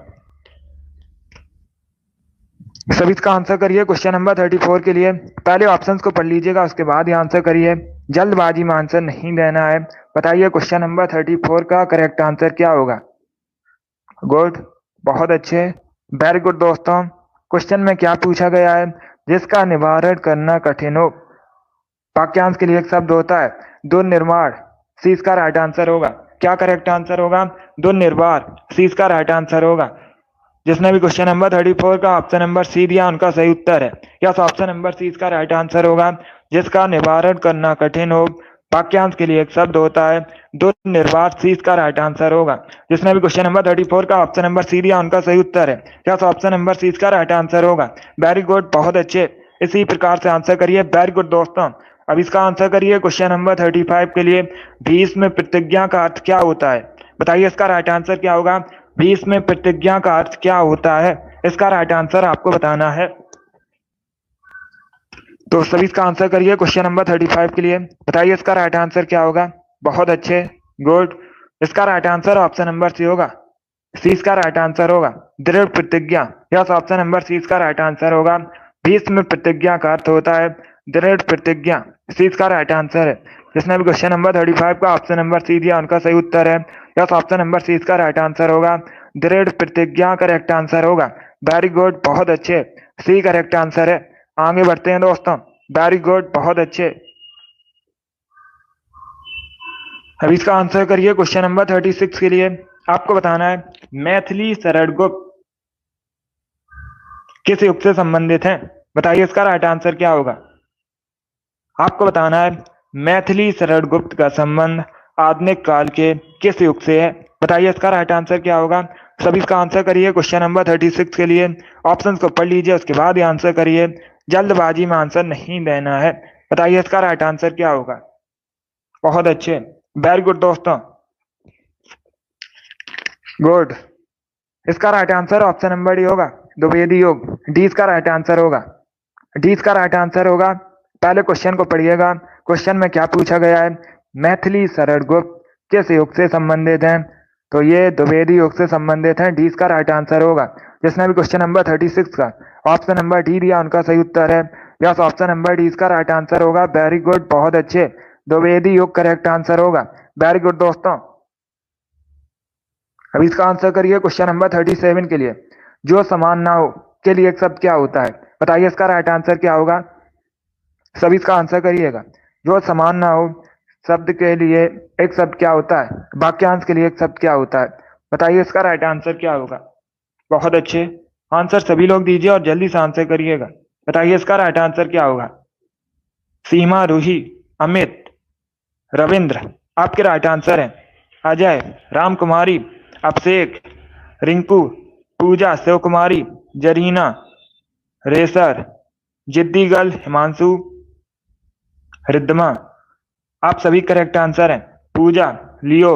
सभी इसका आंसर करिए क्वेश्चन नंबर 34 के लिए। पहले ऑप्शंस को पढ़ लीजिएगा उसके बाद ही आंसर करिए। जल्दबाजी में आंसर नहीं देना है। बताइए क्वेश्चन नंबर 34 का करेक्ट आंसर क्या होगा। गुड, बहुत अच्छे, वेरी गुड दोस्तों। क्वेश्चन में क्या पूछा गया है। जिसका निवारण करना कठिन हो, वाक्यांश के लिए एक शब्द होता है दुर्निर्माण। सी इसका राइट आंसर होगा। क्या करेक्ट आंसर होगा। दुर्निर्माण, सी इसका राइट आंसर होगा। जिसने भी क्वेश्चन नंबर 34 का ऑप्शन नंबर सी दिया उनका सही उत्तर है। यस, ऑप्शन नंबर सी इसका राइट आंसर होगा। जिसका निवारण करना कठिन हो, वाक्यांश के लिए एक शब्द होता है दुर्निर्वाण। सी इसका राइट आंसर होगा। जिसने भी क्वेश्चन नंबर 34 का ऑप्शन नंबर सी दिया उनका सही उत्तर है। यस, ऑप्शन नंबर सी इसका राइट आंसर होगा। वेरी गुड, बहुत अच्छे। इसी प्रकार से आंसर करिए। वेरी गुड दोस्तों। अब इसका आंसर करिए क्वेश्चन नंबर 35 के लिए। भीष्म प्रतिज्ञा का अर्थ क्या होता है। बताइए इसका राइट आंसर क्या होगा। भीष्म प्रतिज्ञा का अर्थ क्या होता है। इसका राइट आंसर आपको बताना है। तो सभी इसका आंसर करिए क्वेश्चन नंबर 35 के लिए। बताइए इसका राइट आंसर क्या होगा। बहुत अच्छे, गुड। इसका right answer option number C होगा। सी इसका राइट आंसर होगा दृढ़ प्रतिज्ञा। यस, ऑप्शन नंबर सी इसका राइट आंसर होगा। भीष्म प्रतिज्ञा का अर्थ होता है दृढ़ प्रतिज्ञा। सी इसका राइट आंसर है। जिसने भी क्वेश्चन नंबर 35 का ऑप्शन नंबर सी दिया उनका सही उत्तर है। यस, ऑप्शन नंबर सी इसका राइट आंसर होगा। दृढ़ प्रतिज्ञा करेक्ट आंसर होगा। वेरी गुड, बहुत अच्छे, सी करेक्ट आंसर है। आगे बढ़ते हैं दोस्तों। वेरी गुड, बहुत अच्छे। अब इसका आंसर करिए क्वेश्चन नंबर 36 के लिए। आपको बताना है मैथिली शरण गुप्त किस युग से संबंधित है। बताइए इसका राइट आंसर क्या होगा। आपको बताना है मैथिली शरण गुप्त का संबंध आधुनिक काल के किस युग से है। बताइए इसका राइट आंसर क्या होगा। सभी इसका आंसर करिए क्वेश्चन नंबर 36 के लिए। ऑप्शंस को पढ़ लीजिए उसके बाद ही आंसर करिए। जल्दबाजी में आंसर नहीं देना है। बताइए इसका राइट आंसर क्या होगा। बहुत अच्छे, वेरी गुड दोस्तों, गुड। इसका right answer option number D होगा द्विवेदी युग। डी इसका राइट आंसर होगा। डी इसका राइट आंसर होगा। पहले क्वेश्चन को पढ़िएगा। क्वेश्चन में क्या पूछा गया है। मैथिली शरण गुप्त किस युग से संबंधित है। तो ये द्विवेदी योग से संबंधित है। डी इसका राइट आंसर होगा। जिसने भी क्वेश्चन नंबर 36 का ऑप्शन नंबर डी दिया उनका सही उत्तर है। यस, ऑप्शन नंबर डी इसका राइट आंसर होगा। वेरी गुड, बहुत अच्छे। द्विवेदी योग करेक्ट आंसर होगा। वेरी गुड दोस्तों। अब इसका आंसर करिए क्वेश्चन नंबर 37 के लिए। जो समान ना हो के लिए एक शब्द क्या होता है? बताइए इसका राइट आंसर क्या होगा। सभी इसका आंसर करिएगा। जो समान ना हो शब्द के लिए एक शब्द क्या होता है? वाक्यांश के लिए एक शब्द क्या होता है? बताइए इसका राइट आंसर क्या होगा। बहुत अच्छे आंसर सभी लोग दीजिए और जल्दी से आंसर करिएगा। बताइए इसका राइट आंसर क्या होगा। सीमा, रूही, अमित, रविंद्र आपके राइट आंसर हैं। अजय, राम कुमारी, अभिषेक, रिंकू, पूजा, शिव कुमारी, जरीना, रेसर, जिद्दी गर्ल, हिमांशु, रिद्धिमा आप सभी करेक्ट आंसर हैं। Pooja, Leo,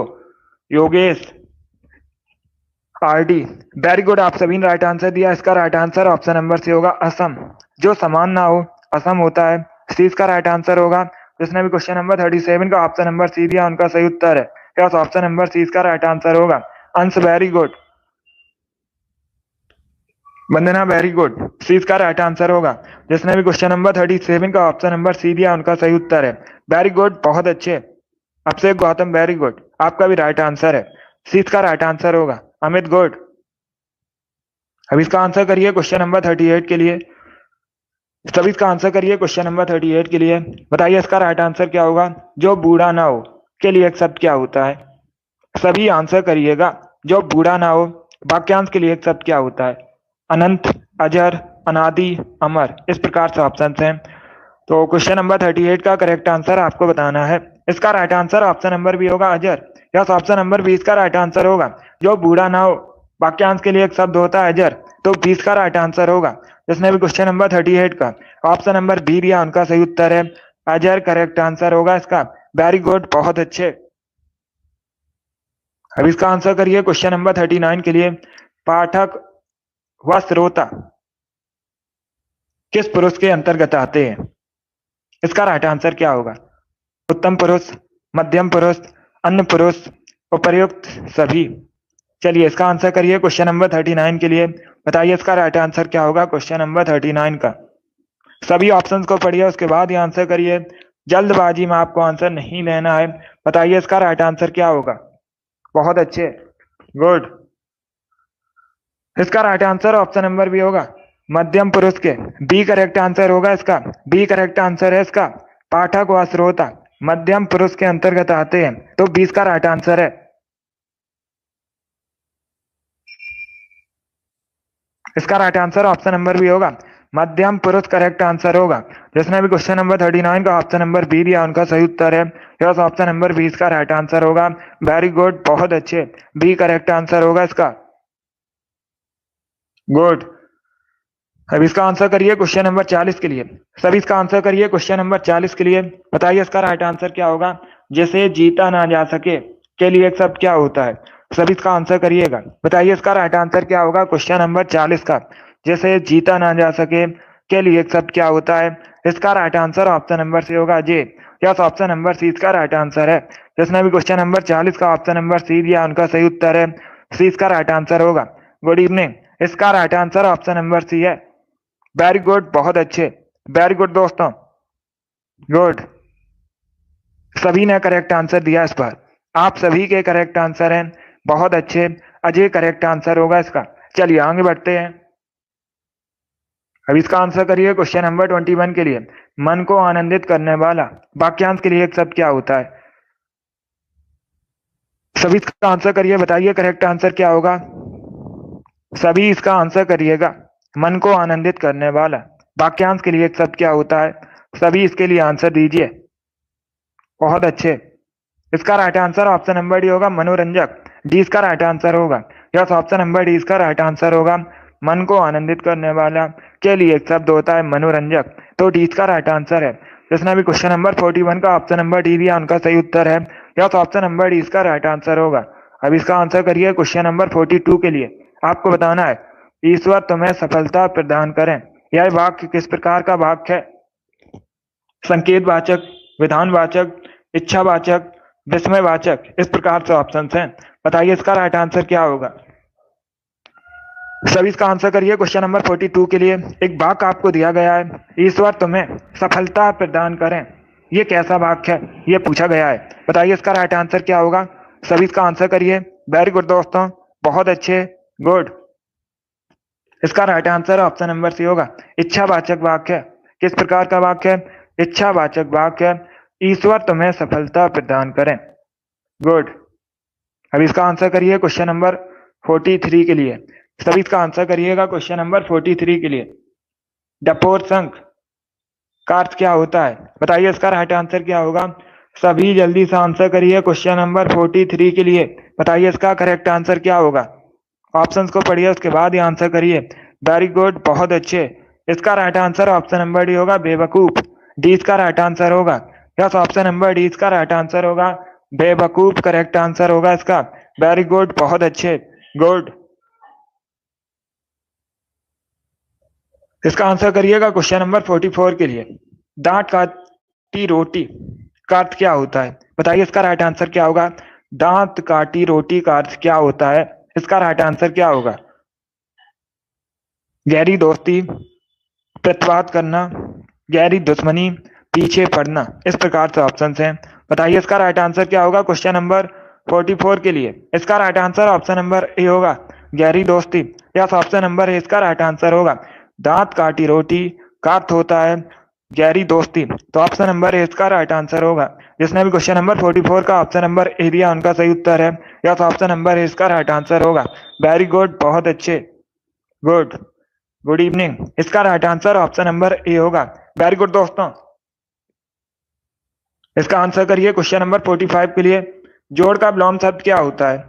Yogesh, RD very good, आप सभी ने राइट आंसर दिया। इसका right answer option number C होगा, असम। जो समान ना हो असम होता है। सी इसका राइट आंसर होगा। जिसने भी क्वेश्चन नंबर 37 का ऑप्शन नंबर सी दिया उनका सही उत्तर है। यस, ऑप्शन नंबर सी इसका राइट आंसर होगा। अंश वेरी गुड। वंदना वेरी गुड, सी इसका राइट आंसर होगा। जिसने भी क्वेश्चन नंबर 37 का ऑप्शन नंबर सी दिया उनका सही उत्तर है। वेरी गुड, बहुत अच्छे। अभिषेक गौतम वेरी गुड, आपका भी राइट आंसर है। सी इसका राइट आंसर होगा। अमित गुड। अब इसका आंसर करिए क्वेश्चन नंबर 38 के लिए। सभी इसका आंसर करिए क्वेश्चन नंबर 38 के लिए। बताइए इसका राइट आंसर क्या होगा। जो बूढ़ा ना हो के लिए एक शब्द क्या होता है? सभी आंसर करिएगा। जो बूढ़ा ना हो वाक्यांश के लिए एक शब्द क्या होता है? अनंत, अजर, अनादि, अमर इस प्रकार से ऑप्शन हैं। तो क्वेश्चन नंबर 38 का करेक्ट आंसर आपको बताना है। इसका right answer option number B होगा, अजर। यस, ऑप्शन नंबर 20 का राइट आंसर होगा। जो बूढ़ा ना हो वाक्यांश के लिए एक शब्द होता है अजर, तो 20 का राइट आंसर होगा। जिसने भी क्वेश्चन नंबर 38 का ऑप्शन नंबर बी दिया उनका सही उत्तर है अजर, करेक्ट आंसर होगा इसका। वेरी गुड, बहुत अच्छे। अब इसका आंसर करिए क्वेश्चन नंबर 39 के लिए। पाठक व श्रोता किस पुरुष के अंतर्गत आते हैं? इसका राइट आंसर क्या होगा। उत्तम पुरुष, मध्यम पुरुष, अन्य पुरुष, उपर्युक्त, सभी। चलिए इसका आंसर करिए क्वेश्चन नंबर 39 के लिए। बताइए इसका राइट आंसर क्या होगा क्वेश्चन नंबर 39 का। सभी ऑप्शंस को पढ़िए उसके बाद ही आंसर करिए। जल्दबाजी में आपको आंसर नहीं देना है। बताइए इसका राइट आंसर क्या होगा। बहुत अच्छे, गुड। इसका right answer option number B होगा, मध्यम पुरुष के। बी करेक्ट आंसर होगा इसका। बी करेक्ट आंसर है इसका। पाठक व श्रोता मध्यम पुरुष के अंतर्गत आते हैं, तो 20 का राइट आंसर है। इसका right answer option number B होगा, मध्यम पुरुष करेक्ट आंसर होगा। जिसने भी क्वेश्चन नंबर 39 का ऑप्शन नंबर बी दिया उनका सही उत्तर है। यस, ऑप्शन नंबर 20 का राइट आंसर होगा। वेरी गुड, बहुत अच्छे। बी करेक्ट आंसर होगा इसका। गुड। अब इसका आंसर करिए क्वेश्चन नंबर 40 के लिए। सभी इसका आंसर करिए क्वेश्चन नंबर 40 के लिए। बताइए इसका राइट आंसर क्या होगा। जिसे जीता ना जा सके के लिए एक शब्द क्या होता है? सभी इसका आंसर करिएगा। बताइए इसका राइट आंसर क्या होगा क्वेश्चन नंबर 40 का। जिसे जीता ना जा सके के लिए एक शब्द क्या होता है? इसका right answer option number C होगा, जे। यस, ऑप्शन नंबर सी इसका राइट आंसर है। जिसने भी क्वेश्चन नंबर 40 का ऑप्शन नंबर सी दिया उनका सही उत्तर है। सी इसका राइट आंसर होगा। गुड इवनिंग, इसका right answer option number C है। वेरी गुड, बहुत अच्छे। वेरी गुड दोस्तों, गुड। सभी ने करेक्ट आंसर दिया इस पर। आप सभी के करेक्ट आंसर हैं, बहुत अच्छे। अजय करेक्ट आंसर होगा इसका। चलिए आगे बढ़ते हैं। अब इसका आंसर करिए क्वेश्चन नंबर 21 के लिए। मन को आनंदित करने वाला वाक्यांश के लिए एक शब्द क्या होता है? सभी इसका आंसर करिए। बताइए करेक्ट आंसर क्या होगा। सभी इसका आंसर करिएगा। मन को आनंदित करने वाला वाक्यांश के लिए एक शब्द क्या होता है? सभी इसके लिए आंसर दीजिए। बहुत अच्छे। इसका right answer option number D होगा, मनोरंजक। डी इसका राइट आंसर होगा। यस, ऑप्शन नंबर डी इसका राइट आंसर होगा। मन को आनंदित करने वाला के लिए एक शब्द होता है मनोरंजक, तो डी इसका राइट आंसर है। जिसने भी क्वेश्चन नंबर 41 का ऑप्शन नंबर डी दिया उनका सही उत्तर है। यस, ऑप्शन नंबर डी इसका राइट आंसर होगा। अब इसका आंसर करिए क्वेश्चन नंबर 42 के लिए। आपको बताना है, ईश्वर तुम्हें सफलता प्रदान करें, यह वाक्य किस प्रकार का वाक्य है? संकेतवाचक, विधानवाचक, इच्छावाचक, विस्मयवाचक, इस प्रकार से ऑप्शन हैं। बताइए इसका राइट आंसर क्या होगा। सभी इसका आंसर करिए। क्वेश्चन नंबर 42 के लिए एक वाक्य आपको दिया गया है, ईश्वर तुम्हें सफलता प्रदान करें, ये कैसा वाक्य है, ये पूछा गया है। बताइए इसका राइट आंसर क्या होगा। सभी इसका आंसर करिए। वेरी गुड दोस्तों, बहुत अच्छे, गुड। इसका right answer option number C होगा, इच्छावाचक वाक्य। किस प्रकार का वाक्य है, इच्छावाचक वाक्य, ईश्वर तुम्हें सफलता प्रदान करें, गुड। अब इसका आंसर करिए क्वेश्चन नंबर 43 के लिए। सभी इसका आंसर करिएगा क्वेश्चन नंबर 43 के लिए। डपोर शंख का अर्थ क्या होता है। बताइए इसका राइट आंसर क्या होगा। सभी जल्दी से आंसर करिए क्वेश्चन नंबर 43 के लिए। बताइए इसका करेक्ट आंसर क्या होगा। ऑप्शंस को पढ़िए उसके बाद ही आंसर करिए। वेरी गुड, बहुत अच्छे। इसका right answer option number D होगा, बेवकूफ। डी इसका राइट आंसर होगा। यस, ऑप्शन नंबर डी इसका राइट आंसर होगा, बेवकूफ करेक्ट आंसर होगा इसका। वेरी गुड, बहुत अच्छे, गुड। इसका आंसर करिएगा क्वेश्चन नंबर 44 के लिए। दांत काटी रोटी का अर्थ क्या होता है। बताइए इसका राइट आंसर क्या होगा। दांत काटी रोटी का अर्थ क्या होता है। इसका राइट आंसर क्या होगा। गहरी दोस्ती, प्रतिवाद करना, गहरी दुश्मनी, पीछे पड़ना, इस प्रकार से ऑप्शन हैं। बताइए इसका राइट आंसर क्या होगा क्वेश्चन नंबर 44 के लिए। इसका right answer option number A होगा, गहरी दोस्ती। यस, ऑप्शन नंबर ए इसका राइट आंसर होगा। दांत काटी रोटी का अर्थ होता है गहरी दोस्ती, तो ऑप्शन नंबर ए इसका राइट आंसर होगा। जिसने भी क्वेश्चन नंबर 44 का ऑप्शन नंबर ए दिया उनका सही उत्तर है। यस, ऑप्शन नंबर ए इसका राइट आंसर होगा। वेरी गुड, बहुत अच्छे, गुड। Good evening. इसका right answer option number A होगा। वेरी गुड दोस्तों। इसका आंसर करिए क्वेश्चन नंबर 45 के लिए। जोड़ का विलोम शब्द क्या होता है।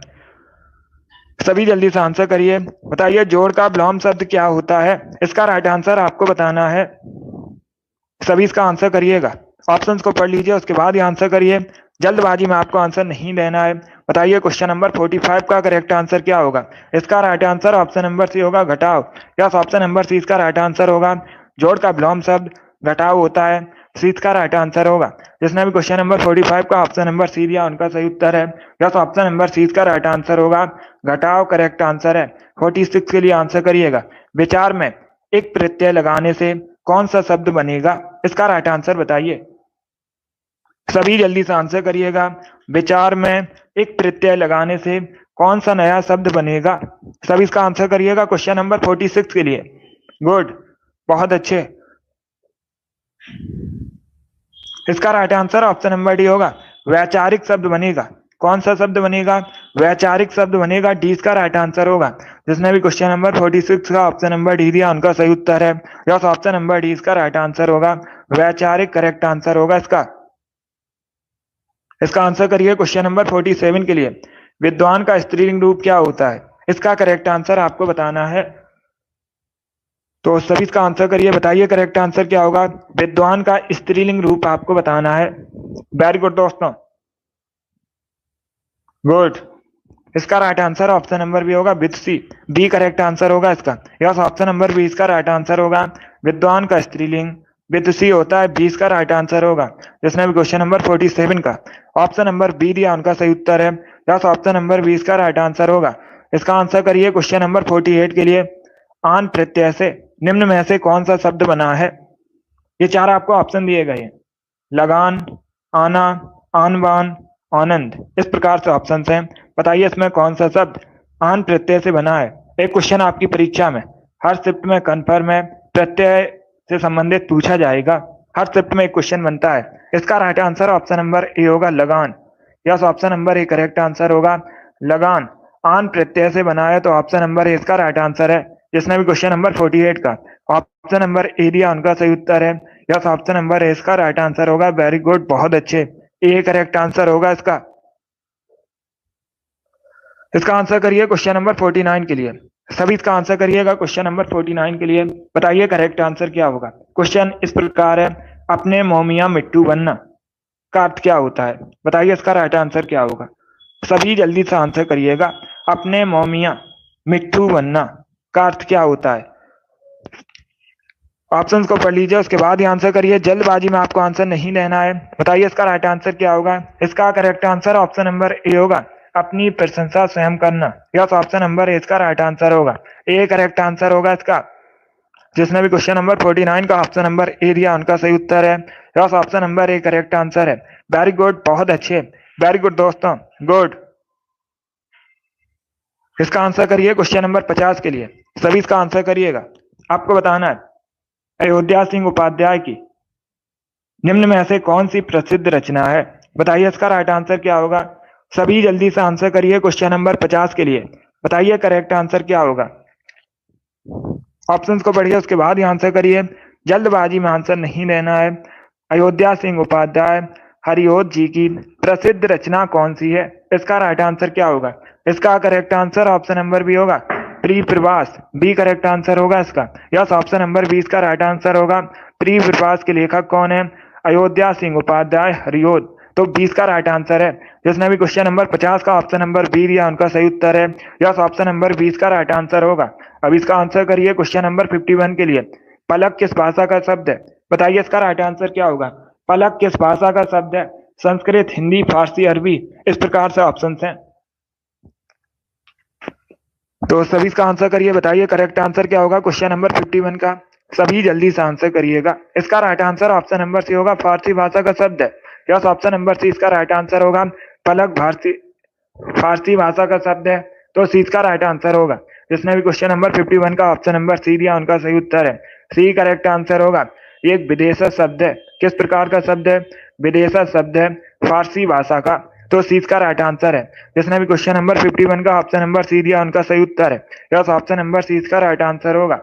सभी जल्दी से आंसर करिए। बताइए जोड़ का विलोम शब्द क्या होता है। इसका राइट आंसर आपको बताना है। सभी इसका आंसर करिएगा। ऑप्शंस को पढ़ लीजिए उसके बाद ही आंसर करिए। जल्दबाजी में आपको आंसर नहीं देना है। बताइए क्वेश्चन नंबर 45 का करेक्ट आंसर क्या होगा। इसका right answer option number C होगा, घटाव। यस, ऑप्शन नंबर सी इसका राइट आंसर होगा। जोड़ का विलोम शब्द घटाव होता है, सी इसका राइट आंसर होगा। जिसने भी क्वेश्चन नंबर 45 का ऑप्शन नंबर सी दिया उनका सही उत्तर है। यस, ऑप्शन नंबर सी इसका राइट आंसर होगा, घटाव करेक्ट आंसर है। 46 के लिए आंसर करिएगा। विचार में एक प्रत्यय लगाने से कौन सा शब्द बनेगा। इसका राइट आंसर बताइए। सभी जल्दी से आंसर करिएगा। विचार में एक प्रत्यय लगाने से कौन सा नया शब्द बनेगा। सभी इसका आंसर करिएगा क्वेश्चन नंबर 46 के लिए। गुड, बहुत अच्छे। इसका right answer option number D होगा, वैचारिक शब्द बनेगा। कौन सा शब्द बनेगा, वैचारिक शब्द बनेगा। डी इसका राइट आंसर होगा। जिसने भी क्वेश्चन नंबर 46 का ऑप्शन नंबर डी दिया उनका सही उत्तर है। यस, ऑप्शन नंबर डी इसका राइट आंसर होगा, वैचारिक करेक्ट आंसर होगा इसका। इसका आंसर करिए क्वेश्चन नंबर 47 के लिए। विद्वान का स्त्रीलिंग रूप क्या होता है। इसका करेक्ट आंसर आपको बताना है। तो सभी इसका आंसर करिए। बताइए करेक्ट आंसर क्या होगा। विद्वान का स्त्रीलिंग रूप आपको बताना है। वेरी गुड दोस्तों, गुड। इसका right answer option number B होगा, विदुषी। बी करेक्ट आंसर होगा इसका। यस, ऑप्शन नंबर बी इसका राइट आंसर होगा। विद्वान का स्त्रीलिंग विदुषी होता है, बी इसका राइट आंसर होगा। जिसने भी क्वेश्चन नंबर 47 का ऑप्शन नंबर बी दिया उनका सही उत्तर है। यस, ऑप्शन नंबर बी इसका राइट आंसर होगा। इसका आंसर करिए क्वेश्चन नंबर 48 के लिए। आन प्रत्यय से निम्न में से कौन सा शब्द बना है। ये चार आपको ऑप्शन दिए गए हैं, लगान, आना, आन बान, आनंद, इस प्रकार से ऑप्शन हैं। बताइए इसमें कौन सा शब्द आन प्रत्यय से बना है। एक क्वेश्चन आपकी परीक्षा में हर शिफ्ट में कन्फर्म है, प्रत्यय से संबंधित पूछा जाएगा। हर शिफ्ट में एक क्वेश्चन बनता है। इसका right answer option number A होगा, लगान। Yes, option number A correct answer होगा, लगान। आन प्रत्यय से बना है तो ऑप्शन नंबर ए इसका राइट आंसर है। जिसने भी क्वेश्चन नंबर 48 का ऑप्शन नंबर ए दिया उनका सही उत्तर है। यस, ऑप्शन नंबर ए इसका राइट आंसर होगा। वेरी गुड, बहुत अच्छे, ए करेक्ट आंसर होगा इसका। इसका आंसर करिए क्वेश्चन नंबर 49 के लिए। सभी इसका आंसर करिएगा क्वेश्चन नंबर 49 के लिए। बताइए करेक्ट आंसर क्या होगा। क्वेश्चन इस प्रकार है, अपने मोमिया मिट्टू बनना का अर्थ क्या होता है। बताइए इसका राइट आंसर क्या होगा। सभी जल्दी से आंसर करिएगा। अपने मोमिया मिट्टू बनना का अर्थ क्या होता है। ऑप्शंस को पढ़ लीजिए, उसके बाद ही आंसर करिए। जल्दबाजी में आपको आंसर नहीं देना है। बताइए इसका राइट आंसर क्या होगा। इसका correct answer option number A होगा, अपनी प्रशंसा स्वयं करना। यस, ऑप्शन नंबर ए इसका राइट आंसर होगा। ए करेक्ट आंसर होगा इसका। जिसने भी क्वेश्चन नंबर 49 का ऑप्शन नंबर ए दिया उनका सही उत्तर है। Yes, option number A correct answer है। वेरी गुड, बहुत अच्छे, वेरी गुड दोस्तों, गुड। इसका आंसर करिए क्वेश्चन नंबर 50 के लिए। सभी इसका आंसर करिएगा। आपको बताना है अयोध्या सिंह उपाध्याय की निम्न में से कौन सी प्रसिद्ध रचना है। बताइए इसका राइट आंसर क्या होगा। सभी जल्दी से आंसर करिए क्वेश्चन नंबर 50 के लिए। बताइए करेक्ट आंसर क्या होगा। ऑप्शंस को पढ़िए, उसके बाद ही आंसर करिए। जल्दबाजी में आंसर नहीं देना है। अयोध्या सिंह उपाध्याय हरिओद जी की प्रसिद्ध रचना कौन सी है। इसका राइट आंसर क्या होगा। इसका correct answer option number B होगा, प्री प्रवास। बी करेक्ट आंसर होगा इसका। यस, ऑप्शन नंबर 20 का राइट आंसर होगा। प्री प्रवास के लेखक कौन है। अयोध्या सिंह उपाध्याय हरिओद। तो 20 का राइट आंसर है। जिसने भी क्वेश्चन नंबर 50 का ऑप्शन नंबर बी दिया उनका सही उत्तर है। यस, ऑप्शन नंबर 20 का राइट आंसर होगा। अब इसका आंसर करिए क्वेश्चन नंबर 51 के लिए। पलक किस भाषा का शब्द है। बताइए इसका राइट आंसर क्या होगा। पलक किस भाषा का शब्द है। संस्कृत, हिंदी, फारसी, अरबी, इस प्रकार से ऑप्शन हैं। तो सभी इसका आंसर करिए। बताइए करेक्ट आंसर क्या होगा क्वेश्चन नंबर 51 का। सभी जल्दी से आंसर करिएगा। इसका right answer option number C होगा, फारसी भाषा का शब्द है। यस, ऑप्शन नंबर सी इसका राइट आंसर होगा। पलक फारसी भाषा का शब्द है, तो सी इसका राइट आंसर होगा। जिसने भी क्वेश्चन नंबर 51 का ऑप्शन नंबर सी दिया उनका सही उत्तर है। सी करेक्ट आंसर होगा। ये एक विदेशज शब्द है। किस प्रकार का शब्द है। विदेशज शब्द है, फारसी भाषा का। तो सी इसका राइट आंसर है। जिसने भी क्वेश्चन नंबर 51 का ऑप्शन नंबर सी दिया उनका सही उत्तर है। यस, ऑप्शन नंबर सी इसका राइट आंसर होगा।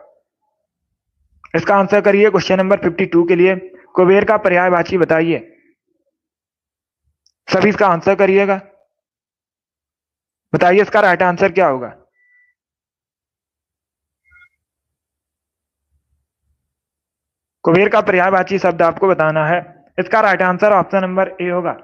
इसका आंसर करिए क्वेश्चन नंबर 52 के लिए। कुबेर का पर्यायवाची बताइए। सभी इसका आंसर करिएगा। बताइए इसका राइट आंसर क्या होगा। कुबेर का पर्यायवाची शब्द आपको बताना है। इसका right answer option number A होगा,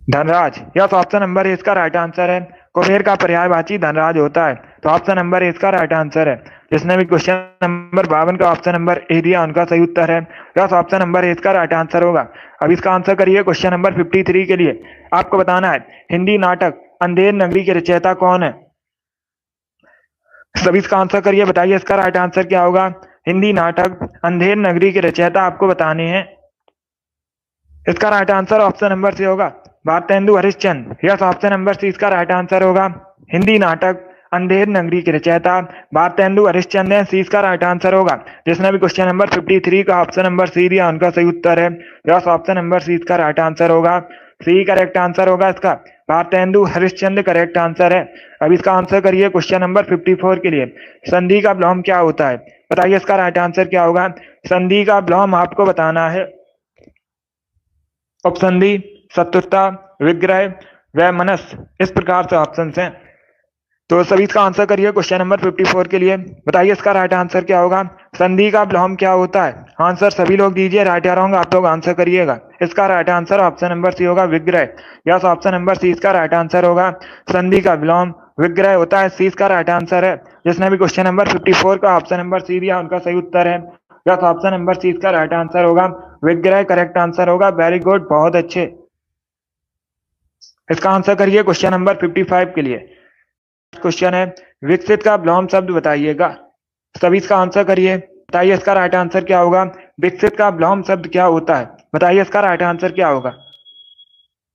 Dhanraj. Yes, option number A इसका राइट आंसर है। कुबेर का पर्यायवाची धनराज होता है। तो ऑप्शन नंबर ए इसका राइट आंसर है। जिसने भी क्वेश्चन नंबर 52 का ऑप्शन नंबर ए दिया उनका सही उत्तर है। यस, ऑप्शन नंबर ए इसका राइट आंसर होगा। अब इसका आंसर करिए क्वेश्चन नंबर 53 के लिए। आपको बताना है हिंदी नाटक अंधेर नगरी के रचयिता कौन है। सभी इसका आंसर करिए। बताइए इसका राइट आंसर क्या होगा। हिंदी नाटक अंधेर नगरी के रचयिता आपको बताने हैं। इसका right answer option number C होगा, Bharatendu Harishchandra. Yes, option number C इसका राइट आंसर होगा। हिंदी नाटक अंधेर नगरी के रचयिता भारतेंदु हरिश्चंद्र है। सी इसका राइट आंसर होगा। जिसने भी क्वेश्चन नंबर 53 का ऑप्शन नंबर सी दिया उनका सही उत्तर है। यस, ऑप्शन नंबर सी इसका राइट आंसर होगा। सी करेक्ट आंसर होगा इसका। भारतेंदु हरिश्चंद्र करेक्ट आंसर है। अब इसका आंसर करिए क्वेश्चन नंबर 54 के लिए। संधि का विलोम क्या होता है। बताइए इसका राइट आंसर क्या होगा। संधि का विलोम आपको बताना है। उपसंधि, शत्रुता, विग्रह, वैमनस्य, इस प्रकार से ऑप्शन हैं। तो सभी इसका आंसर करिए क्वेश्चन नंबर 54 के लिए। बताइए इसका राइट आंसर क्या होगा। संधि का विलोम क्या होता है। आंसर सभी लोग दीजिए, राइट या रॉन्ग आप लोग आंसर करिएगा। इसका right answer option number C होगा, विग्रह। यस, ऑप्शन नंबर सी इसका राइट आंसर होगा। संधि का विलोम विग्रह होता है। सी इसका राइट आंसर है। जिसने भी क्वेश्चन नंबर 54 का ऑप्शन नंबर सी दिया उनका सही उत्तर है। यस, ऑप्शन नंबर सी इसका राइट आंसर होगा। विग्रह करेक्ट आंसर होगा। वेरी गुड, बहुत अच्छे। इसका आंसर करिए क्वेश्चन नंबर 55 के लिए। क्वेश्चन है विकसित का विलोम शब्द बताइएगा। सभी इसका आंसर करिए। बताइए इसका राइट आंसर क्या होगा। विकसित का विलोम शब्द क्या होता है। बताइए इसका राइट आंसर क्या होगा।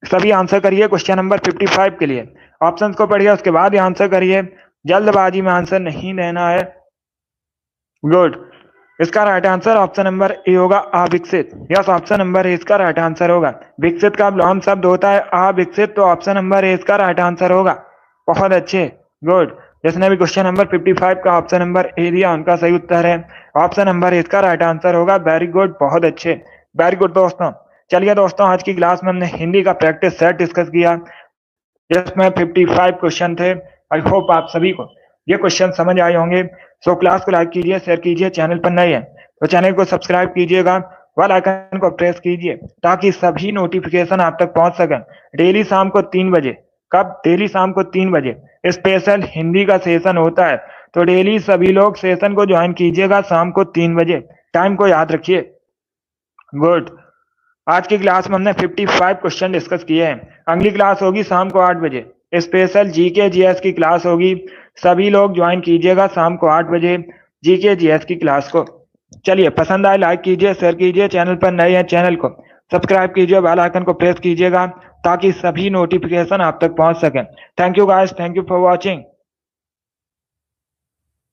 सभी आंसर करिए क्वेश्चन नंबर 55 के लिए। ऑप्शंस को पढ़िए, उसके बाद ही आंसर करिए। जल्दबाजी में आंसर नहीं देना है। गुड। इसका right answer option number A होगा, अविकसित। यस, ऑप्शन नंबर ए इसका राइट आंसर होगा। विकसित का विलोम शब्द होता है अविकसित। तो ऑप्शन नंबर ए इसका राइट आंसर होगा। बहुत अच्छे, गुड। जिसने भी क्वेश्चन नंबर 55 का ऑप्शन नंबर ए दिया उनका सही उत्तर है। ऑप्शन नंबर ए इसका राइट आंसर होगा। वेरी गुड, बहुत अच्छे, वेरी गुड दोस्तों। चलिए दोस्तों, आज की क्लास में हमने हिंदी का प्रैक्टिस सेट डिस्कस किया, जिसमें 55 क्वेश्चन थे। आई होप आप सभी को ये क्वेश्चन समझ आए होंगे। सो क्लास को लाइक कीजिए, शेयर कीजिए। चैनल पर नए हैं तो चैनल को सब्सक्राइब कीजिएगा, बेल आइकन को प्रेस कीजिए ताकि सभी नोटिफिकेशन आप तक पहुंच सकें। डेली शाम को 3 बजे, कब, डेली शाम को 3 बजे स्पेशल हिंदी का सेशन होता है। तो डेली सभी लोग सेशन को ज्वाइन कीजिएगा शाम को 3 बजे। टाइम को याद रखिए। गुड। आज की क्लास में हमने 55 क्वेश्चन डिस्कस किए हैं। अगली क्लास होगी शाम को 8 बजे। स्पेशल जीके जीएस की क्लास होगी। सभी लोग ज्वाइन कीजिएगा शाम को 8 बजे जीके जीएस की क्लास को। चलिए, पसंद आए लाइक कीजिए, शेयर कीजिए। चैनल पर नए हैं चैनल को सब्सक्राइब कीजिए, बेल आइकन को प्रेस कीजिएगा ताकि सभी नोटिफिकेशन आप तक पहुंच सकें। Thank you guys, thank you for watching.